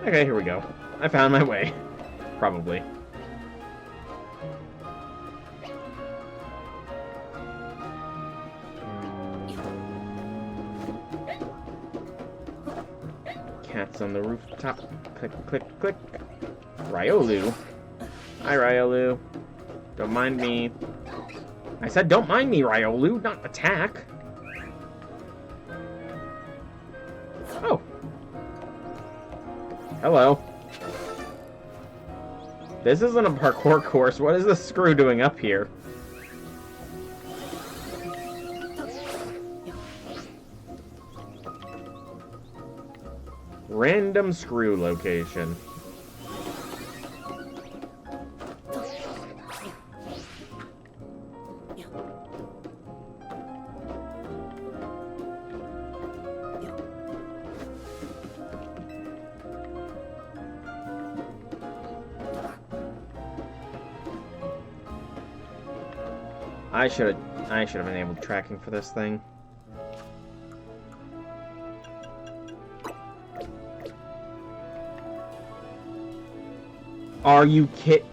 Okay, here we go. I found my way. Probably. Cats on the rooftop. Click, click, click. Riolu. Hi, Riolu. Don't mind me. I said don't mind me, Riolu, not attack. Oh. Hello. This isn't a parkour course. What is the screw doing up here? Random screw location. I should have enabled tracking for this thing. Are you kidding?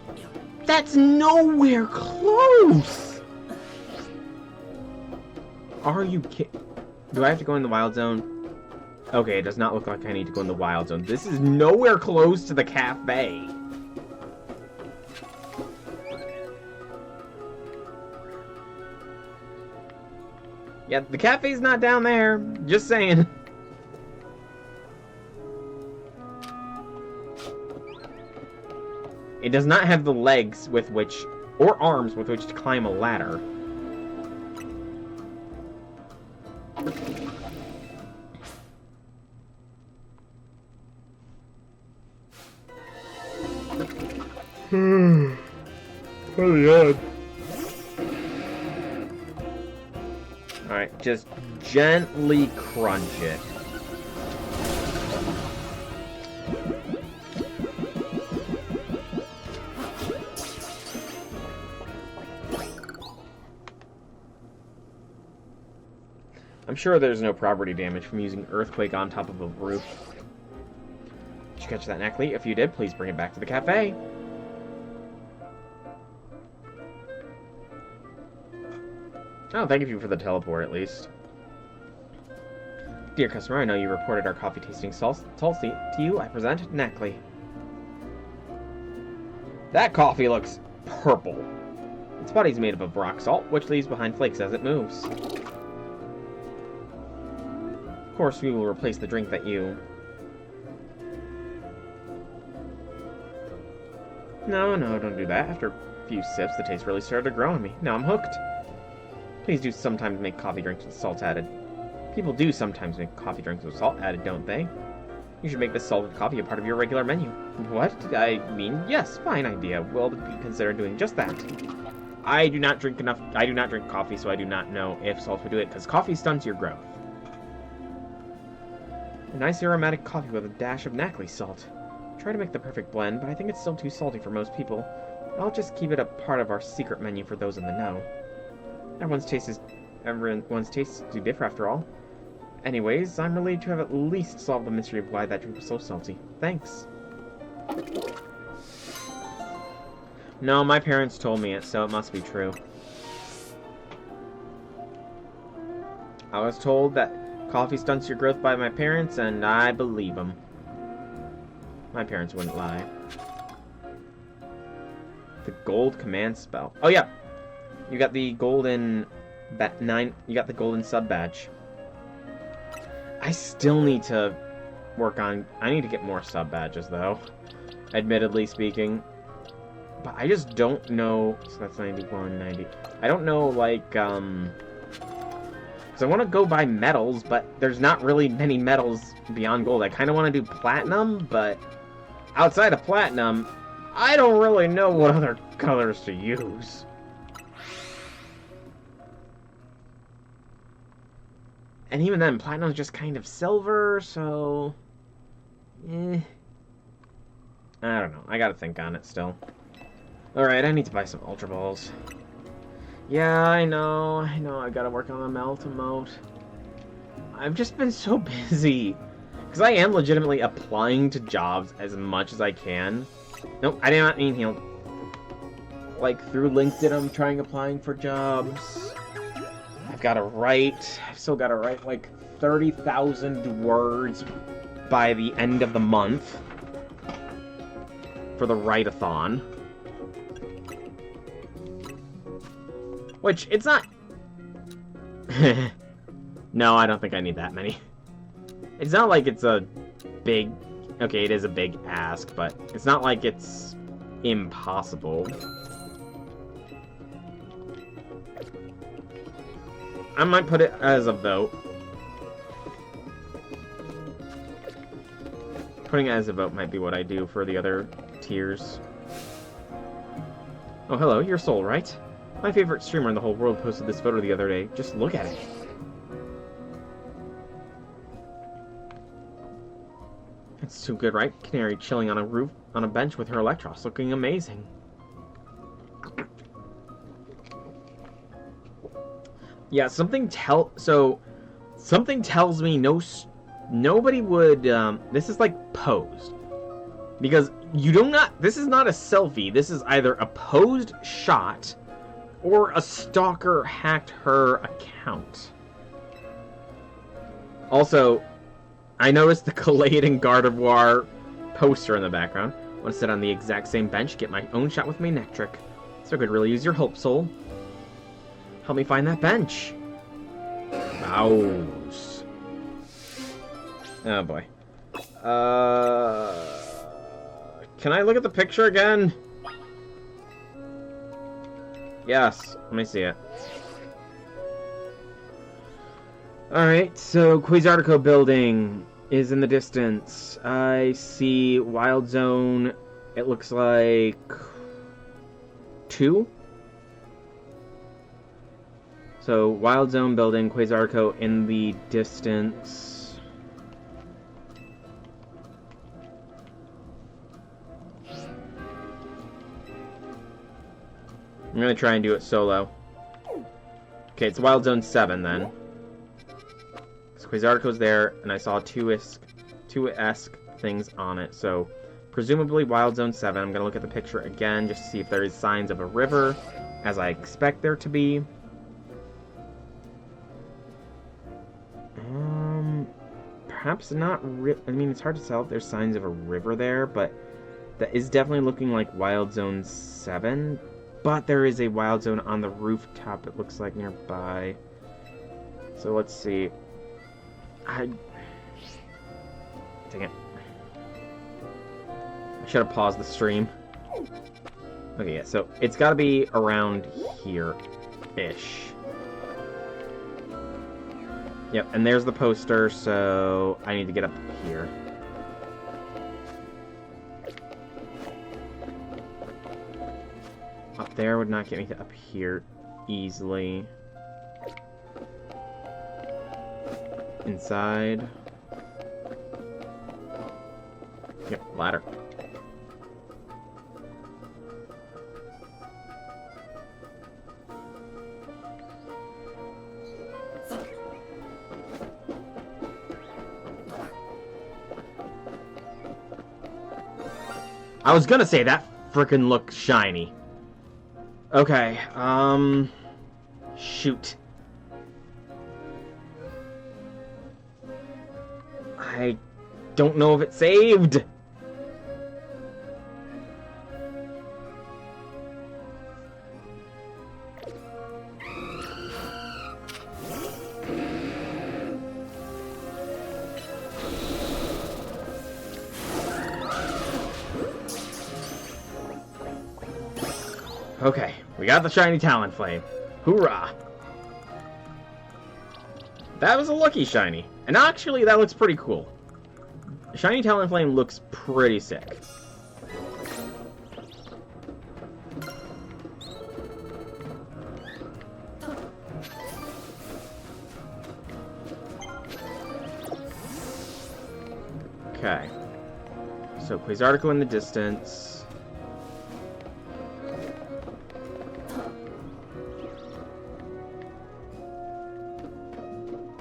That's nowhere close! Are you kidding? Do I have to go in the wild zone? Okay, it does not look like I need to go in the wild zone. This is nowhere close to the cafe. Yeah, the cafe's not down there. Just saying. It does not have the legs with which, or arms with which to climb a ladder. Oh my god. Alright, just gently crunch it. I'm sure there's no property damage from using earthquake on top of a roof. Did you catch that, Neckley? If you did, please bring it back to the cafe. Oh, thank you for the teleport, at least. Dear customer, I know you reported our coffee tasting salty. To you, I present Neckley. That coffee looks purple. Its body's made up of rock salt, which leaves behind flakes as it moves. Of course, we will replace the drink that you... No, don't do that. After a few sips, the taste really started to grow on me. Now I'm hooked. Please do sometimes make coffee drinks with salt added. People do sometimes make coffee drinks with salt added, don't they? You should make this salted coffee a part of your regular menu. What? I mean, yes, fine idea. We'll consider doing just that. I do not drink coffee, so I do not know if salt would do it, because coffee stunts your growth. A nice aromatic coffee with a dash of Neckley salt. Try to make the perfect blend, but I think it's still too salty for most people. I'll just keep it a part of our secret menu for those in the know. Everyone's tastes do differ after all. Anyways, I'm relieved to have at least solved the mystery of why that drink was so salty. Thanks. No, my parents told me it, so it must be true. I was told that coffee stunts your growth by my parents, and I believe them. My parents wouldn't lie. The gold command spell. Oh yeah, you got the golden You got the golden sub badge. I still need to work on. I need to get more sub badges though. Admittedly speaking, but I just don't know. So that's 91, 90. I don't know, like because I want to go buy medals, but there's not really many medals beyond gold. I kind of want to do platinum, but outside of platinum, I don't really know what other colors to use. And even then, platinum's just kind of silver, so... I don't know. I gotta think on it still. Alright, I need to buy some Ultra Balls. Yeah, I know, I gotta work on the melt emote. I've just been so busy. Because I am legitimately applying to jobs as much as I can. Nope, I did not mean heal. Like, through LinkedIn, I'm applying for jobs. I've still got to write, like, 30,000 words by the end of the month for the write-a-thon. Which, it's not... No, I don't think I need that many. It's not like it's a big... Okay, it is a big ask, but it's not like it's impossible. I might put it as a vote. Putting it as a vote might be what I do for the other tiers. Oh, hello, you're Soul, right? My favorite streamer in the whole world posted this photo the other day. Just look at it. It's too good, right? Canary chilling on a bench with her Electros, looking amazing. Yeah, something tells me nobody would, this is like posed. Because this is not a selfie, this is either a posed shot, or a stalker hacked her account. Also, I noticed the Khalid and Gardevoir poster in the background. I want to sit on the exact same bench, get my own shot with my neck trick. So I could really use your help, Soul. Help me find that bench. Mouse. Oh boy. Can I look at the picture again? Yes, let me see it. Alright, so Quasartico building is in the distance. I see Wild Zone, it looks like 2. So, Wild Zone building, Quasartico in the distance. I'm gonna try and do it solo. Okay, it's Wild Zone 7 then. So Quasartico's there, and I saw two-esque things on it, so presumably Wild Zone 7. I'm gonna look at the picture again just to see if there is signs of a river, as I expect there to be. Perhaps not I mean, it's hard to tell if there's signs of a river there, but that is definitely looking like Wild Zone 7. But there is a Wild Zone on the rooftop, it looks like, nearby. So let's see. Dang it. I should have paused the stream. Okay, yeah, so it's gotta be around here-ish. Yep, and there's the poster, so I need to get up here. Up there would not get me to up here easily. Inside. Yep, ladder. I was gonna say that frickin' looks shiny. Okay, shoot. I don't know if it saved. Okay, we got the shiny Talonflame. Hoorah! That was a lucky shiny. And actually, that looks pretty cool. Shiny Talonflame looks pretty sick. Okay. So, Quasartico in the distance.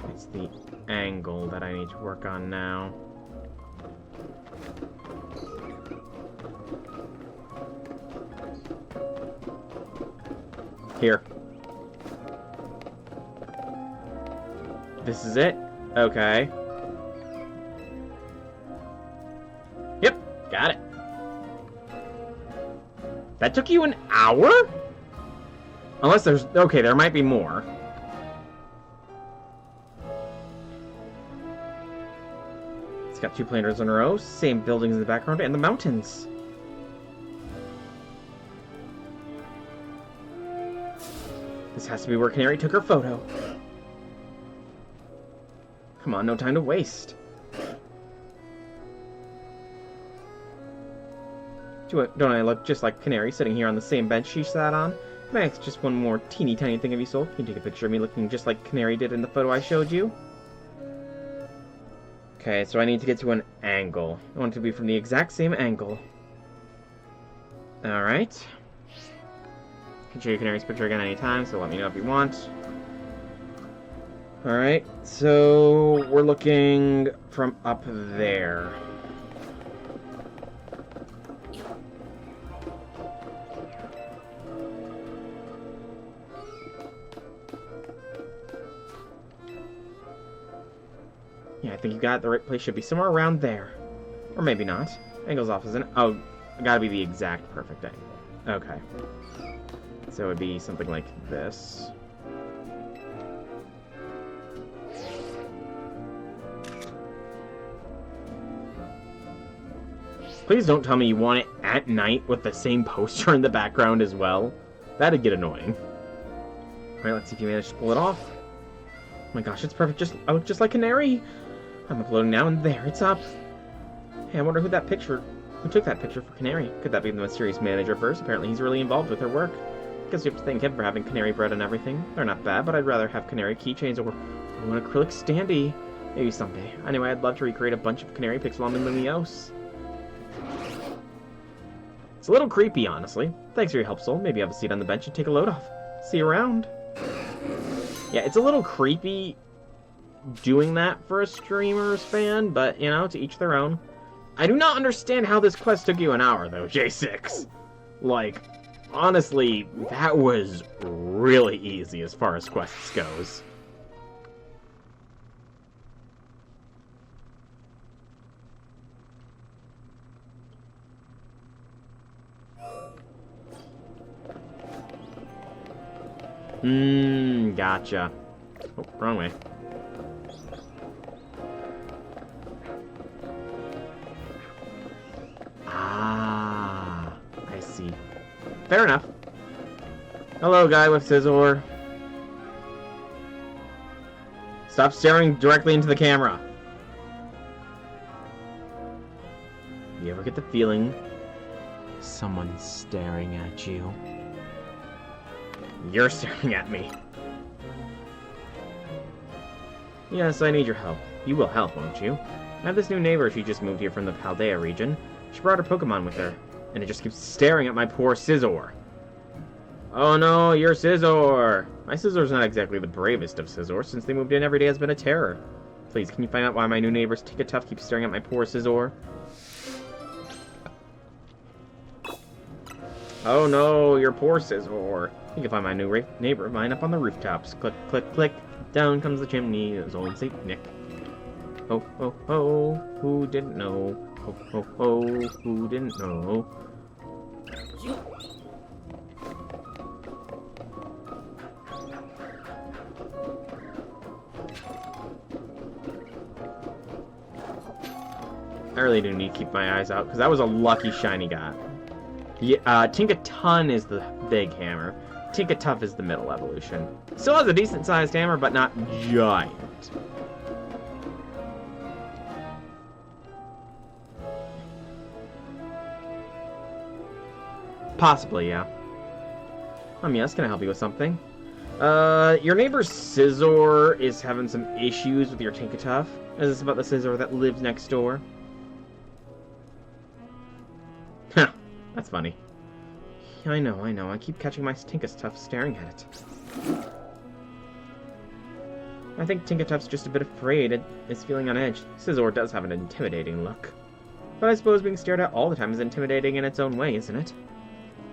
It's the angle that I need to work on now. Here. This is it? Okay. Yep, got it. That took you an hour? Unless there's... Okay, there might be more. It's got 2 planters in a row, same buildings in the background, and the mountains. This has to be where Canary took her photo. Come on, no time to waste. Don't I look just like Canary sitting here on the same bench she sat on? Can I ask just one more teeny tiny thing of you, soul? Can you take a picture of me looking just like Canary did in the photo I showed you? Okay, so I need to get to an angle. I want it to be from the exact same angle. Alright. Can show you Canary's picture again anytime, so let me know if you want. Alright, so we're looking from up there. Yeah, I think you got it. The right place should be somewhere around there. Or maybe not. Angle's off, isn't it? Oh, gotta be the exact perfect angle. Okay. So it would be something like this. Please don't tell me you want it at night with the same poster in the background as well. That'd get annoying. Alright, let's see if you manage to pull it off. Oh my gosh, it's perfect. Just like Canary. I'm uploading now, and there, it's up. Hey, I wonder who took that picture for Canary. Could that be the mysterious manager first? Apparently he's really involved with her work. Guess you have to thank him for having canary bread and everything. They're not bad, but I'd rather have canary keychains or an acrylic standee. Maybe someday. Anyway, I'd love to recreate a bunch of canary pics while I'm in Lumiose. It's a little creepy, honestly. Thanks for your help, Soul. Maybe have a seat on the bench and take a load off. See you around. Yeah, it's a little creepy doing that for a streamer's fan, but, you know, to each their own. I do not understand how this quest took you an hour, though, J6. Like, honestly, that was really easy as far as quests goes. Gotcha. Oh, wrong way. Ah, I see. Fair enough. Hello, guy with scissor. Stop staring directly into the camera. You ever get the feeling someone's staring at you? You're staring at me. Yes, I need your help. You will help, won't you? I have this new neighbor. She just moved here from the Paldea region. She brought her Pokemon with her, and it just keeps staring at my poor Scizor. Oh no, you're Scizor! My Scizzor's not exactly the bravest of Scizors. Since they moved in, every day has been a terror. Please, can you find out why my new neighbor's Tickatuff keeps staring at my poor Scizor? Oh no, your poor Scizor. You can find my new neighbor of mine up on the rooftops. Click, click, click. Down comes the chimney. It was old Saint Nick. Ho, ho, ho. Who didn't know? Ho, ho, ho. Who didn't know? I really do need to keep my eyes out, because that was a lucky shiny got. Yeah, Tinkaton is the big hammer. Tinkatuff is the middle evolution. Still has a decent-sized hammer, but not giant. Possibly, yeah. Yes, can I help you with something? Your neighbor Scizor is having some issues with your Tinkatuff. Is this about the Scizor that lives next door? Huh, that's funny. I know. I keep catching my Tinkatuff staring at it. I think Tinkatuff's just a bit afraid. It's feeling on edge. Scizor does have an intimidating look. But I suppose being stared at all the time is intimidating in its own way, isn't it?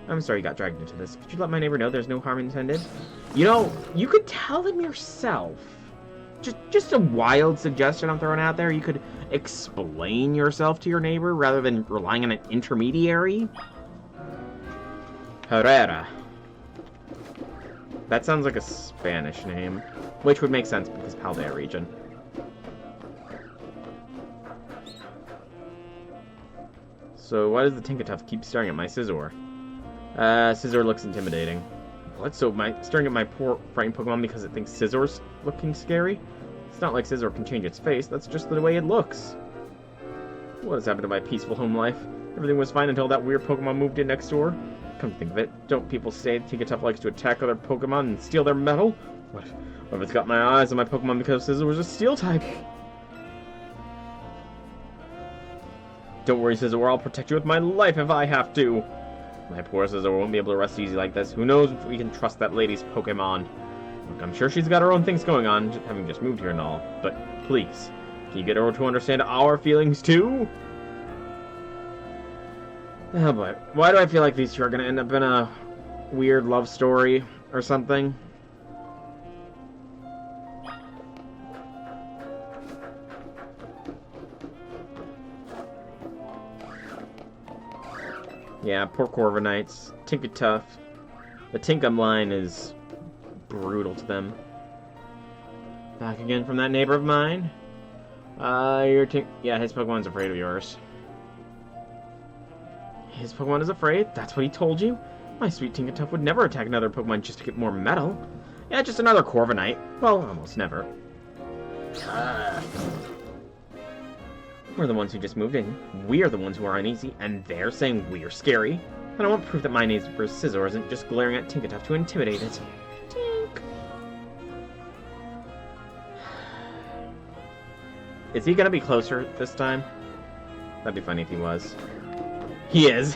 I'm sorry you got dragged into this. Could you let my neighbor know there's no harm intended? You know, you could tell him yourself. Just a wild suggestion I'm throwing out there. You could explain yourself to your neighbor rather than relying on an intermediary. Herrera. That sounds like a Spanish name, which would make sense because Paldea region. So why does the Tinkatuff keep staring at my Scizor? Scizor looks intimidating. What? So staring at my poor frightened Pokemon because it thinks Scizor's looking scary? It's not like Scizor can change its face, that's just the way it looks. What has happened to my peaceful home life? Everything was fine until that weird Pokemon moved in next door. Come to think of it, don't people say Tinkatuff likes to attack other Pokemon and steal their metal? What if it's got my eyes on my Pokemon because Scizor was a steel type? Don't worry, Scizor, I'll protect you with my life if I have to. My poor Scizor won't be able to rest easy like this. Who knows if we can trust that lady's Pokemon. Look, I'm sure she's got her own things going on, having just moved here and all. But please, can you get her to understand our feelings too? Oh boy, why do I feel like these two are going to end up in a weird love story or something? Yeah, poor Corviknights. Tinkatuff. The Tinkum line is brutal to them. Back again from that neighbor of mine. Yeah, his Pokemon's afraid of yours. His Pokemon is afraid? That's what he told you? My sweet Tinkatuff would never attack another Pokemon just to get more metal. Yeah, just another Corviknight. Well, almost never. We're the ones who just moved in. We are the ones who are uneasy, and they're saying we're scary. And I want proof that my neighbor's Scizor isn't just glaring at Tinkatuff to intimidate it. Tink! Is he gonna be closer this time? That'd be funny if he was. He is.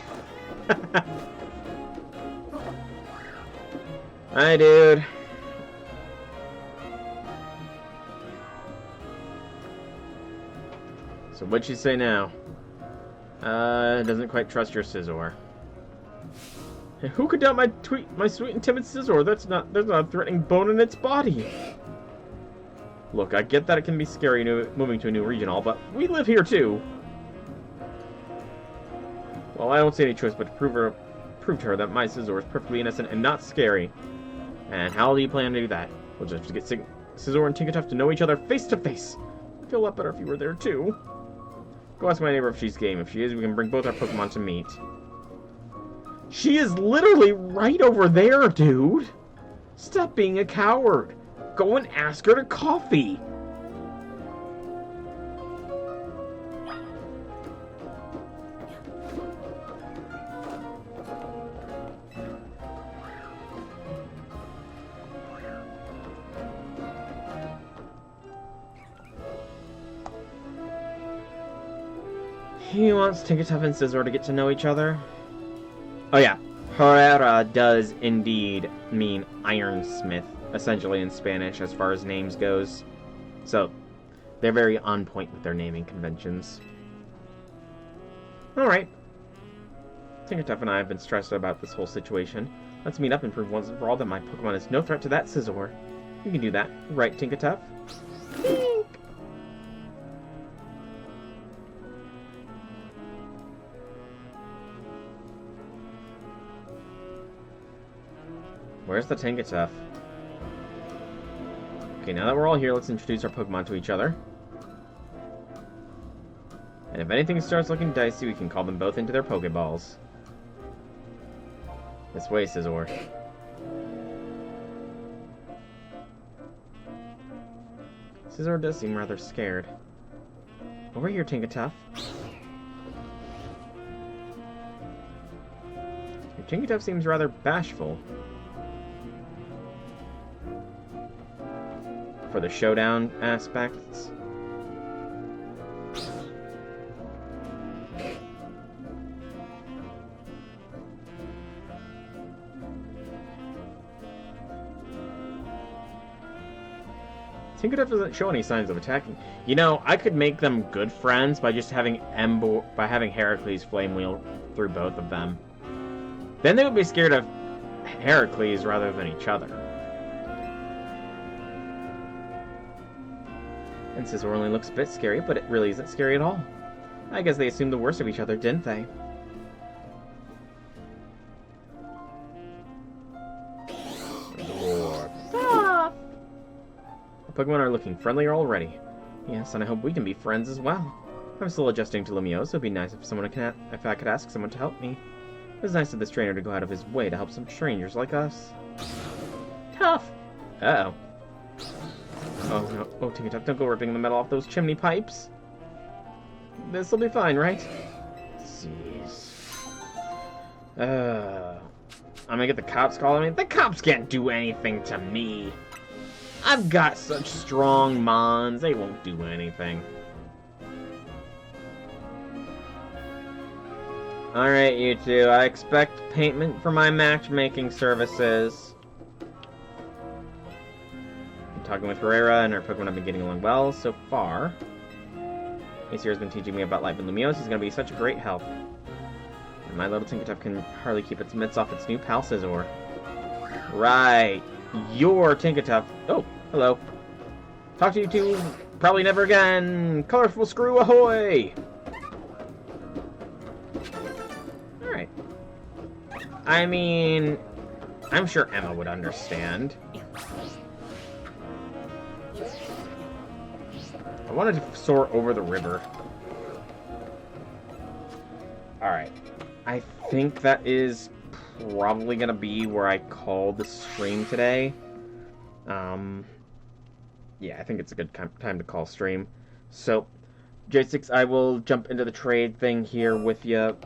Hi, dude. So what'd she say now? Doesn't quite trust your Scizor. Hey, who could doubt my sweet and timid Scizor? There's not a threatening bone in its body. Look, I get that it can be scary moving to a new region, all, but we live here too. Well, I don't see any choice but to prove to her that my Scizor is perfectly innocent and not scary. And how do you plan to do that? We'll just get Scizor and Tinkatuff to know each other face to face. I'd feel a lot better if you were there too. Go ask my neighbor if she's game. If she is, we can bring both our Pokemon to meet. She is literally right over there, dude! Stop being a coward. Go and ask her to coffee. He wants Tinkatuff and Scizor to get to know each other. Oh yeah, Herrera does indeed mean ironsmith, essentially in Spanish as far as names goes. So, they're very on point with their naming conventions. Alright. Tinkatuff and I have been stressed about this whole situation. Let's meet up and prove once and for all that my Pokemon is no threat to that Scizor. You can do that, right, Tinkatuff? Tink! Where's the Tinkatuff? Okay, now that we're all here, let's introduce our Pokemon to each other. And if anything starts looking dicey, we can call them both into their Pokeballs. This way, Scizor. Scizor does seem rather scared. Over here, Tinkatuff. Your Tinkatuff seems rather bashful. For the showdown aspects. Tinkertuff doesn't show any signs of attacking. You know, I could make them good friends by just having Heracles flame wheel through both of them. Then they would be scared of Heracles rather than each other. And Scizor only looks a bit scary, but it really isn't scary at all. I guess they assumed the worst of each other, didn't they? Pokemon are looking friendlier already. Yes, and I hope we can be friends as well. I'm still adjusting to Lumiose, so it'd be nice if I could ask someone to help me. It was nice of this trainer to go out of his way to help some strangers like us. Tough! Uh-oh. Oh no. Oh, Tinkertuff, don't go ripping the metal off those chimney pipes. This'll be fine, right? Jeez. I'm gonna get the cops calling me. The cops can't do anything to me. I've got such strong mons, they won't do anything. Alright, you two, I expect payment for my matchmaking services. I'm talking with Herrera, and our Pokemon have been getting along well so far. Acer has been teaching me about life in Lumiose. He's going to be such a great help. And my little Tinkertuff can hardly keep its mitts off its new pal Scizor. Right. Your Tinkertuff. Oh, hello. Talk to you two probably never again. Colorful Screw ahoy! Alright. I mean, I'm sure Emma would understand. I wanted to soar over the river. Alright. I think that is probably going to be where I call the stream today. Yeah, I think it's a good time to call stream. So, J6, I will jump into the trade thing here with you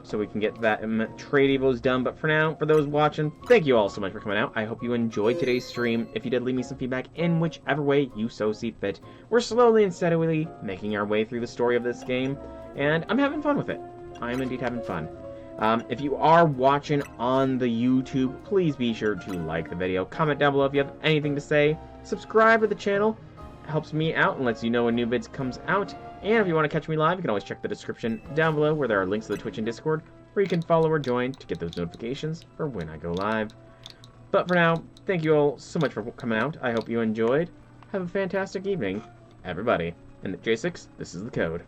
so we can get that trade evos done. But for now, for those watching, thank you all so much for coming out. I hope you enjoyed today's stream. If you did, leave me some feedback in whichever way you so see fit. We're slowly and steadily making our way through the story of this game, and I'm having fun with it. I am indeed having fun. If you are watching on the YouTube, please be sure to like the video, comment down below if you have anything to say, subscribe to the channel. It helps me out and lets you know when new vids comes out. And if you want to catch me live, you can always check the description down below where there are links to the Twitch and Discord, where you can follow or join to get those notifications for when I go live. But for now, thank you all so much for coming out. I hope you enjoyed. Have a fantastic evening, everybody. And J6, this is the code.